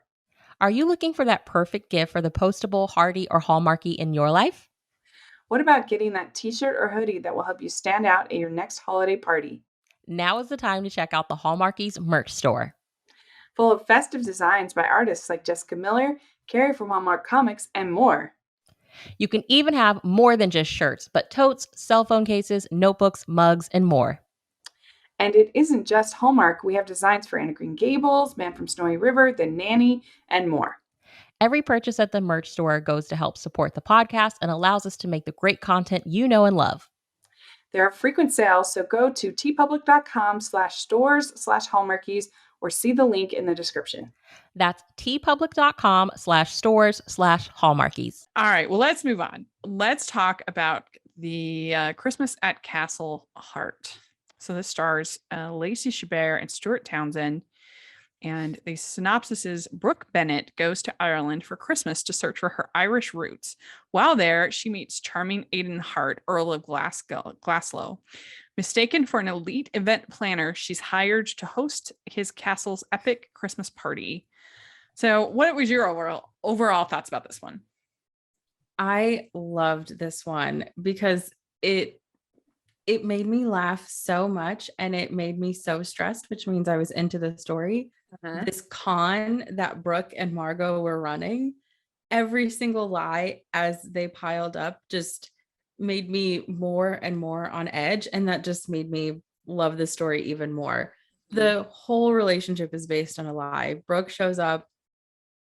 Are you looking for that perfect gift for the postable, Hardy, or Hallmarky in your life? What about getting that t-shirt or hoodie that will help you stand out at your next holiday party? Now is the time to check out the Hallmarkies merch store. Full of festive designs by artists like Jessica Miller, Carrie from Hallmark Comics, and more. You can even have more than just shirts, but totes, cell phone cases, notebooks, mugs, and more. And it isn't just Hallmark. We have designs for Anna Green Gables, Man from Snowy River, The Nanny, and more. Every purchase at the merch store goes to help support the podcast and allows us to make the great content you know and love. There are frequent sales, so go to tpublic.com/stores/Hallmarkies or see the link in the description. That's tpublic.com/stores/Hallmarkies. All right, well, let's move on. Let's talk about the Christmas at Castle Hart. So this stars Lacey Chabert and Stuart Townsend. And the synopsis is Brooke Bennett goes to Ireland for Christmas to search for her Irish roots. While there, she meets charming Aidan Hart, Earl of Glasgow. Mistaken for an elite event planner, she's hired to host his castle's epic Christmas party. So what was your overall thoughts about this one? I loved this one because it made me laugh so much and it made me so stressed, which means I was into the story. This con that Brooke and Margot were running, every single lie as they piled up just made me more and more on edge. And that just made me love the story even more. The whole relationship is based on a lie. Brooke shows up.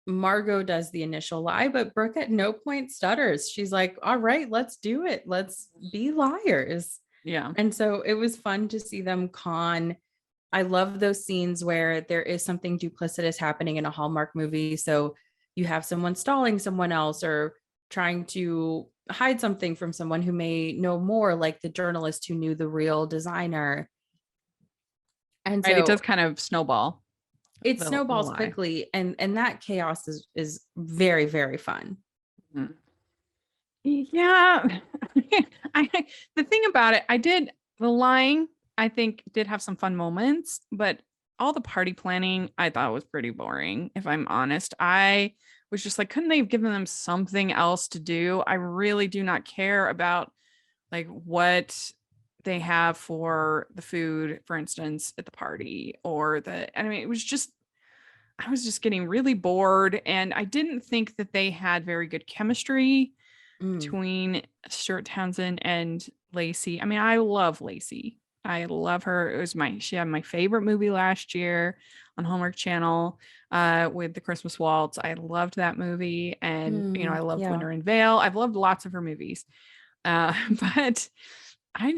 Margot does the initial lie, but Brooke at no point stutters. She's like, all right, let's do it. Let's be liars. Yeah. And so it was fun to see them con. I love those scenes where there is something duplicitous happening in a Hallmark movie. So you have someone stalling someone else or trying to hide something from someone who may know more, like the journalist who knew the real designer. And so it does kind of snowball. It snowballs quickly, and that chaos is very, very fun. Mm-hmm. Yeah. The thing about it, the lying, I think, did have some fun moments, but all the party planning I thought was pretty boring, if I'm honest. I was just like, couldn't they have given them something else to do? I really do not care about like what they have for the food, for instance, at the party it was just, I was just getting really bored. And I didn't think that they had very good chemistry between Stuart Townsend and Lacey. I mean, I love Lacey. I love her. She had my favorite movie last year on Hallmark Channel with The Christmas Waltz. I loved that movie. And, I loved Winter in Vale. I've loved lots of her movies. But I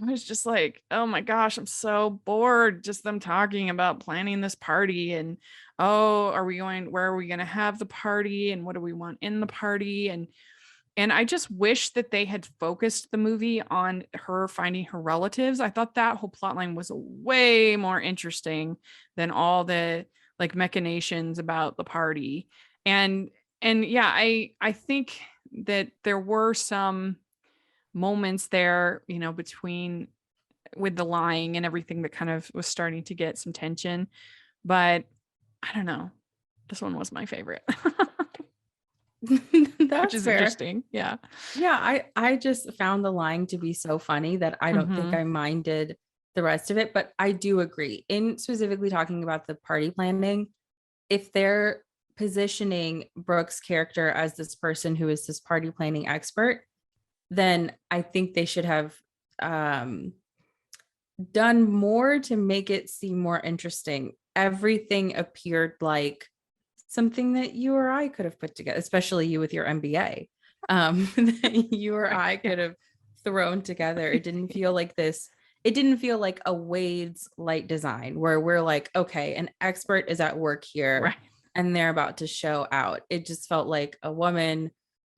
was just like, oh my gosh, I'm so bored. Just them talking about planning this party and, where are we going to have the party and what do we want in the party? And I just wish that they had focused the movie on her finding her relatives. I thought that whole plotline was way more interesting than all the like machinations about the party. And yeah, I think that there were some moments there, between with the lying and everything that kind of was starting to get some tension. But I don't know. This one was my favorite. That's which is fair. Interesting. Yeah. Yeah. I just found the lying to be so funny that I don't think I minded the rest of it, but I do agree in specifically talking about the party planning. If they're positioning Brooke's character as this person who is this party planning expert, then I think they should have done more to make it seem more interesting. Everything appeared like something that you or I could have put together, especially you with your MBA, that you or I could have thrown together. It didn't feel like this. It didn't feel like a Wade's light design where we're like, okay, an expert is at work here, right, and they're about to show out. It just felt like a woman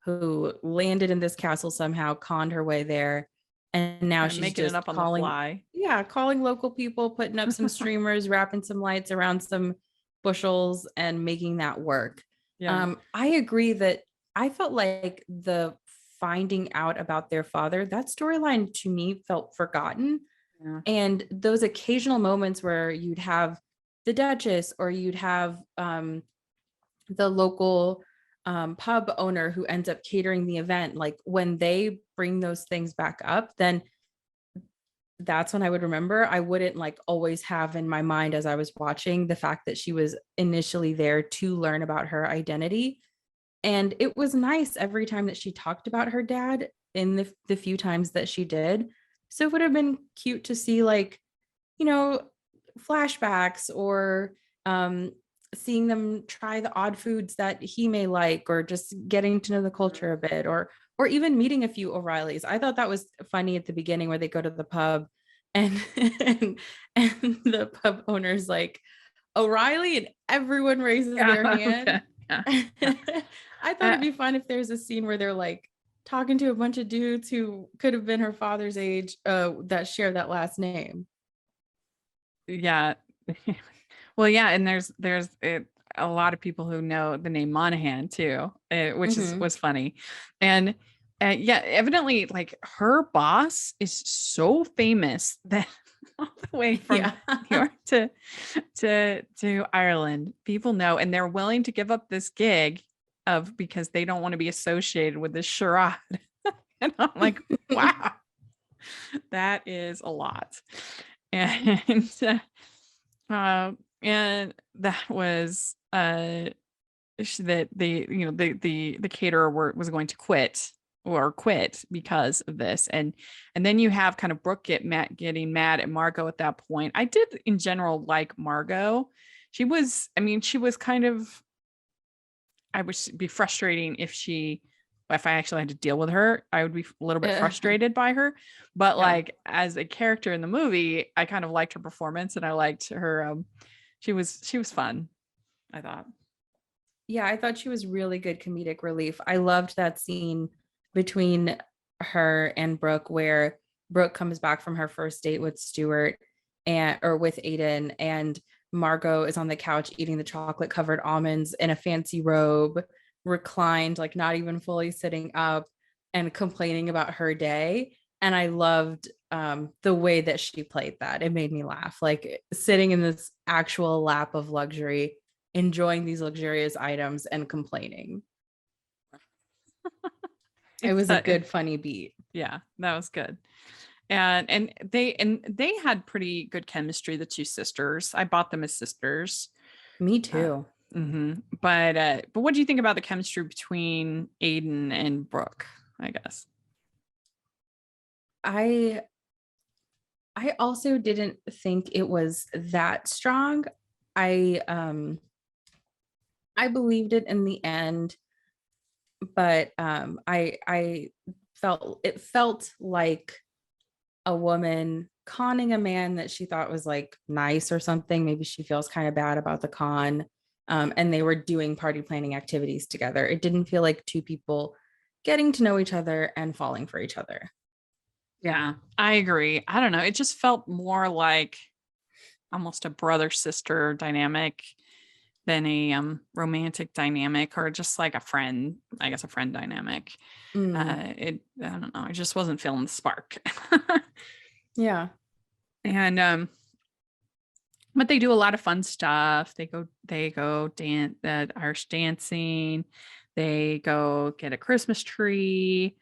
who landed in this castle somehow, conned her way there. And now she's making just it up on calling, the fly. Yeah, calling local people, putting up some streamers, wrapping some lights around some bushels and making that work. Yeah. I agree that I felt like the finding out about their father, that storyline to me felt forgotten. Yeah. And those occasional moments where you'd have the Duchess, or you'd have the local pub owner who ends up catering the event, like when they bring those things back up, then that's when I would remember. I wouldn't like always have in my mind as I was watching the fact that she was initially there to learn about her identity. And it was nice every time that she talked about her dad in the few times that she did. So it would have been cute to see, like, you know, flashbacks, or seeing them try the odd foods that he may like, or just getting to know the culture a bit, or even meeting a few O'Reillys. I thought that was funny at the beginning where they go to the pub and and the pub owner's like, O'Reilly, and everyone raises their hand. Yeah. I thought it'd be fun if there's a scene where they're like talking to a bunch of dudes who could have been her father's age, that share that last name. Yeah. Well, yeah, and there's a lot of people who know the name Monahan too, which was funny. And yeah, evidently like her boss is so famous that all the way from New York to Ireland, people know, and they're willing to give up this gig because they don't want to be associated with this charade. And I'm like, wow, that is a lot. And and that was that the caterer was going to quit because of this. And then you have kind of Brooke getting mad at Margot at that point. I did in general like Margot. She was kind of, I would be frustrating if I actually had to deal with her, I would be a little bit frustrated by her. But like as a character in the movie, I kind of liked her performance, and I liked her. She was fun, I thought. Yeah, I thought she was really good comedic relief. I loved that scene between her and Brooke, where Brooke comes back from her first date with Stuart or with Aiden, and Margot is on the couch eating the chocolate covered almonds in a fancy robe, reclined, like not even fully sitting up, and complaining about her day. And I loved the way that she played that. It made me laugh, like sitting in this actual lap of luxury, enjoying these luxurious items and complaining. It was a good funny beat. Yeah, that was good. And they had pretty good chemistry, the two sisters. I bought them as sisters. Me too. But what do you think about the chemistry between Aiden and Brooke, I guess? I also didn't think it was that strong. I believed it in the end, but I felt like a woman conning a man that she thought was like nice or something. Maybe she feels kind of bad about the con. And they were doing party planning activities together. It didn't feel like two people getting to know each other and falling for each other. Yeah, I agree. I don't know. It just felt more like almost a brother-sister dynamic than a romantic dynamic, or just like a friend dynamic. I don't know. I just wasn't feeling the spark. Yeah. And but they do a lot of fun stuff. They go dance, Irish dancing. They go get a Christmas tree,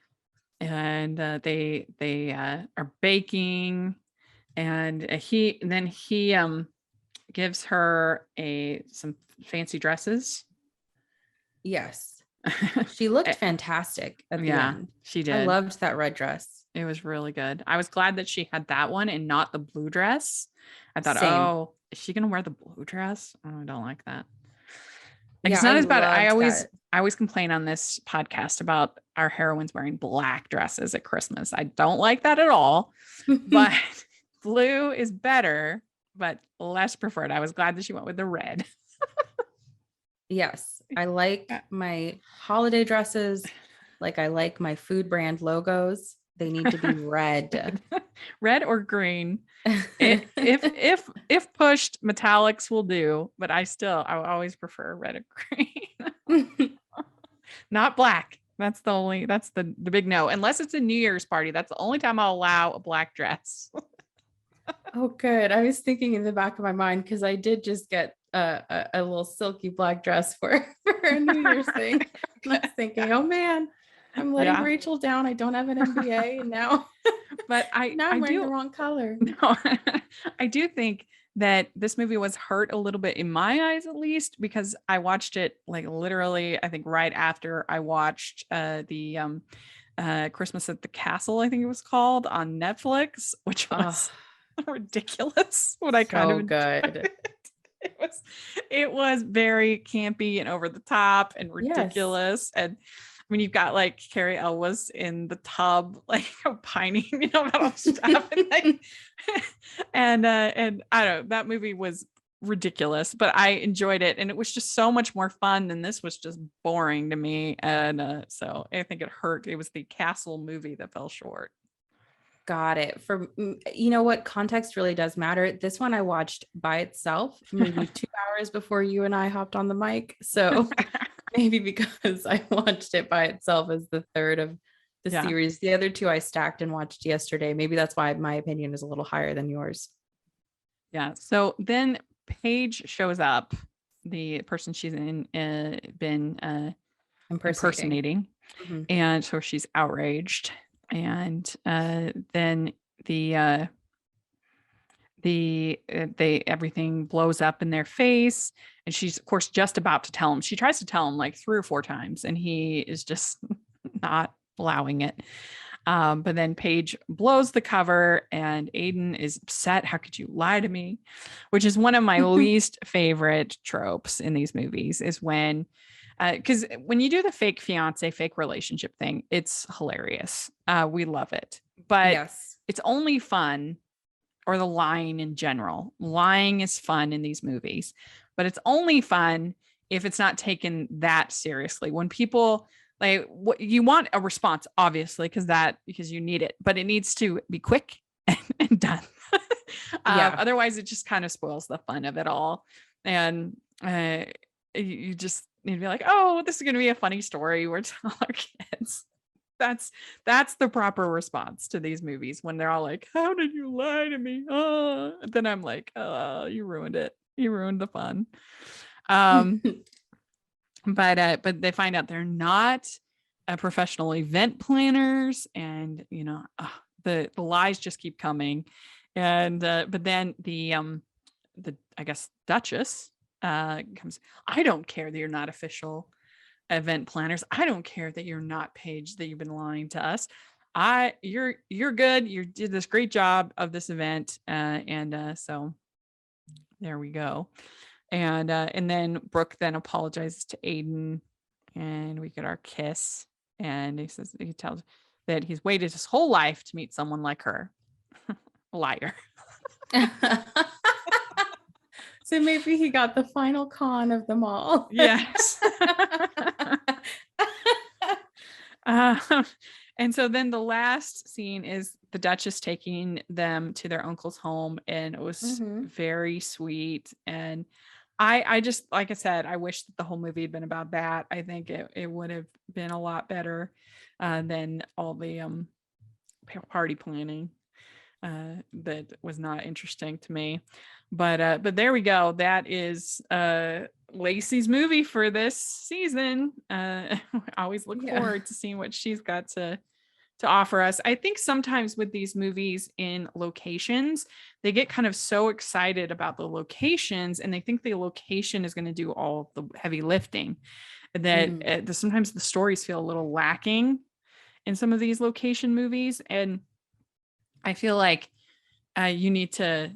and they are baking, and he gives her some fancy dresses. Yes. She looked fantastic at the end. She did. I loved that red dress. It was really good. I was glad that she had that one and not the blue dress. I thought, Same. oh, is she gonna wear the blue dress? Oh, I don't like that. Like, Yeah, it's not I as bad. I loved always complain on this podcast about our heroines wearing black dresses at Christmas. I don't like that at all. But blue is better, but less preferred. I was glad that she went with the red. Yes, I like my holiday dresses. Like I like my food brand logos. They need to be red. Red or green. If pushed, metallics will do, but I always prefer red or green. Not black. That's the big no. Unless it's a New Year's party. That's the only time I'll allow a black dress. Oh, good. I was thinking in the back of my mind because I did just get a little silky black dress for for a New Year's thing. And I was thinking, oh man, I'm letting Yeah. Rachel down. I don't have an MBA, and now But now I'm wearing the wrong color. no, I do think that this movie was hurt a little bit in my eyes, at least, because I watched it like literally, I think right after I watched the Christmas at the Castle, I think it was called, on Netflix, which Oh, was ridiculous. What I kind of so good. enjoyed. It was very campy and over the top and Yes. ridiculous. And I mean, you've got like Carrie Elwes in the tub, like opining, about all stuff. And I don't know, that movie was ridiculous, but I enjoyed it. And it was just so much more fun than this was just boring to me. And so I think it hurt. It was the Castle movie that fell short. Got it. You know what? Context really does matter. This one I watched by itself, maybe 2 hours before you and I hopped on the mic. So maybe because I watched it by itself as the third of the series. The other two I stacked and watched yesterday. Maybe that's why my opinion is a little higher than yours. Yeah. So then Paige shows up, the person she's been impersonating. Mm-hmm. And so she's outraged. And then everything blows up in their face, and she's of course just about to tell him. She tries to tell him like 3 or 4 times, and he is just not allowing it. But then Paige blows the cover, and Aiden is upset. How could you lie to me? Which is one of my least favorite tropes in these movies, is when because when you do the fake fiance, fake relationship thing, it's hilarious. We love it, but it's only fun, or the lying in general. Lying is fun in these movies, but it's only fun if it's not taken that seriously. When people like, what you want a response, obviously, because you need it, but it needs to be quick and done. Otherwise, it just kind of spoils the fun of it all, and you just need to be like, oh, this is going to be a funny story we're telling our kids. That's the proper response to these movies, when they're all like, how did you lie to me? Oh, then I'm like, oh, you ruined it. You ruined the fun. But they find out they're not professional event planners, and the lies just keep coming. And but then the I guess Duchess comes. I don't care that you're not official event planners. I don't care that you're not Paige, that you've been lying to us. You're good. You did this great job of this event, and so there we go. And then Brooke then apologizes to Aiden, and we get our kiss. And he tells that he's waited his whole life to meet someone like her. Liar. So maybe he got the final con of them all. Yes. And so then the last scene is the Duchess taking them to their uncle's home, and it was very sweet. And I just, like I said, I wish that the whole movie had been about that. I think it would have been a lot better than all the party planning that was not interesting to me. But there we go. That is Lacey's movie for this season. I always look forward to seeing what she's got to offer us. I think sometimes with these movies in locations, they get kind of so excited about the locations, and they think the location is going to do all the heavy lifting, that sometimes the stories feel a little lacking in some of these location movies. And I feel like you need to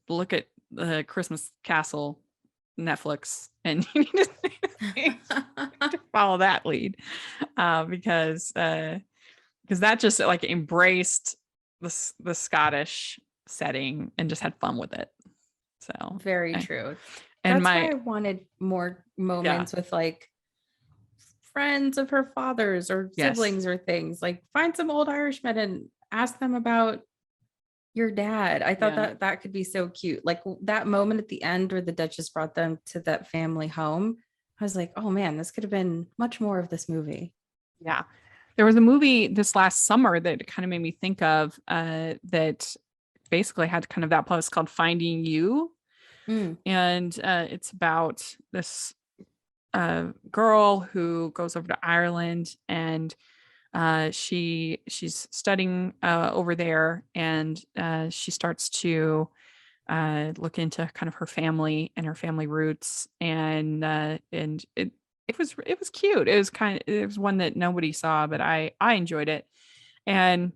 look at the Christmas Castle Netflix, and you need to follow that lead, because that just like embraced the Scottish setting and just had fun with it. So very true. And that's why I wanted more moments with like friends of her father's or siblings or things. Like, find some old Irishmen and ask them about your dad. I thought that could be so cute. Like that moment at the end where the Duchess brought them to that family home. I was like, oh man, this could have been much more of this movie. Yeah. There was a movie this last summer that kind of made me think of that basically had kind of that post called Finding You. Mm. And it's about this girl who goes over to Ireland, and she's studying over there, and she starts to look into kind of her family and her family roots, and it was cute. It was one that nobody saw, but I enjoyed it, and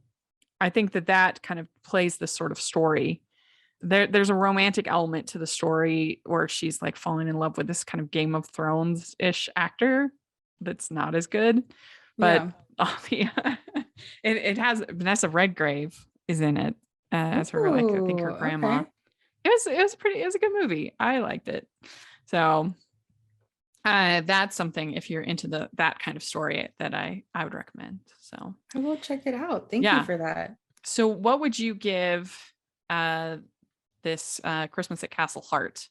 I think that kind of plays this sort of story. There's a romantic element to the story where she's like falling in love with this kind of Game of Thrones-ish actor that's not as good, but Yeah. it has Vanessa Redgrave is in it as her, like, I think her Ooh, grandma. okay. It was a good movie. I liked it. So that's something, if you're into that kind of story, that I would recommend. So I will check it out. Thank you yeah. for that. So what would you give this Christmas at Castle Hart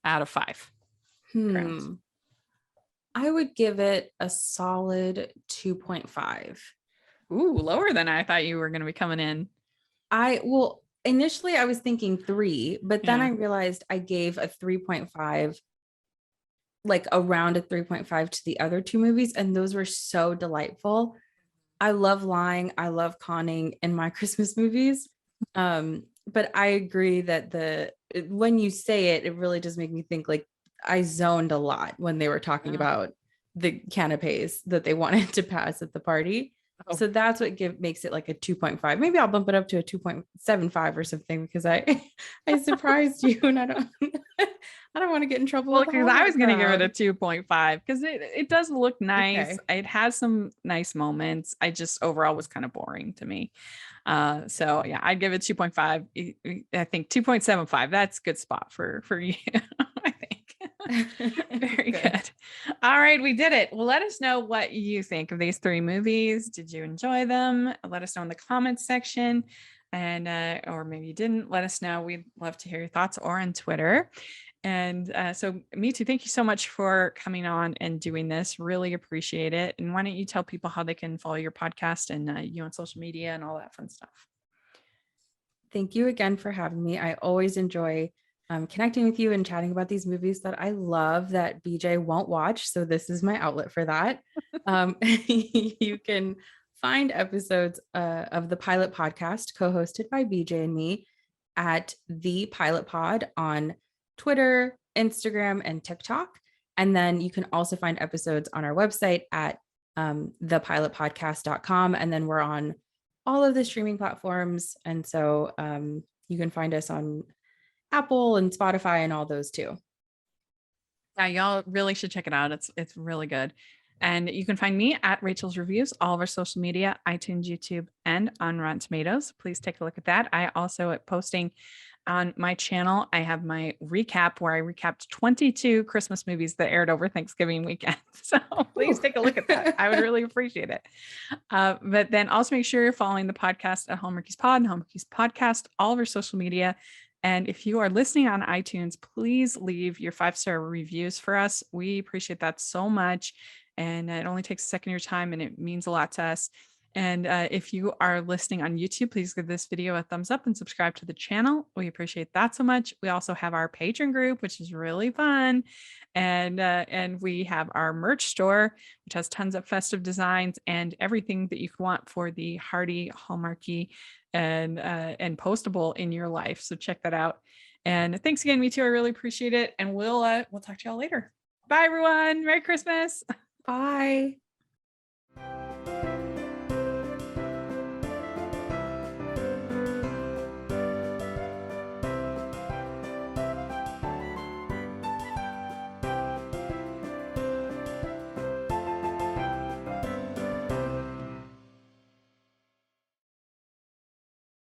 out of 5 crowns? I would give it a solid 2.5. Ooh, lower than I thought you were going to be coming in. Well, initially I was thinking 3, but then Yeah. I realized I gave a 3.5, like around a 3.5 to the other 2 movies, and those were so delightful. I love lying, I love conning in my Christmas movies. But I agree that when you say it, it really does make me think, like, I zoned a lot when they were talking about the canapes that they wanted to pass at the party. Oh. So that's what makes it like a 2.5. Maybe I'll bump it up to a 2.75 or something, because I surprised you, and I don't want to get in trouble. Well, with the because I was Hallmark going to give it a crowd. 2.5 because it does look nice. Okay. It has some nice moments. I just overall was kind of boring to me. So yeah, I'd give it 2.5. I think 2.75. That's a good spot for you. I think. Very good. All right, we did it. Well, let us know what you think of these 3 movies. Did you enjoy them? Let us know in the comments section. And or maybe you didn't. Let us know. We'd love to hear your thoughts, or on Twitter. And so, Mitu, thank you so much for coming on and doing this. Really appreciate it. And why don't you tell people how they can follow your podcast and you on social media and all that fun stuff? Thank you again for having me. I always enjoy connecting with you and chatting about these movies that I love that BJ won't watch. So this is my outlet for that. You can find episodes of the Pilot Podcast, co-hosted by BJ and me, at the Pilot Pod on Twitter, Instagram, and TikTok. And then you can also find episodes on our website at thepilotpodcast.com. And then we're on all of the streaming platforms. And so you can find us on Apple and Spotify and all those too. Yeah, y'all really should check it out. It's really good. And you can find me at Rachel's Reviews, all of our social media, iTunes, YouTube, and on Rotten Tomatoes. Please take a look at that. I also am posting on my channel. I have my recap where I recapped 22 Christmas movies that aired over Thanksgiving weekend. So please take a look at that. I would really appreciate it. But then also make sure you're following the podcast at Hallmarkies Pod and Hallmarkies Podcast, all of our social media. And if you are listening on iTunes, please leave your 5-star reviews for us. We appreciate that so much. And it only takes a second of your time, and it means a lot to us. And if you are listening on YouTube, please give this video a thumbs up and subscribe to the channel. We appreciate that so much. We also have our Patreon group, which is really fun. And we have our merch store, which has tons of festive designs and everything that you could want for the hearty, Hallmarky, and postable in your life. So check that out. And thanks again, Mitu. I really appreciate it. And we'll talk to y'all later. Bye, everyone. Merry Christmas. Bye.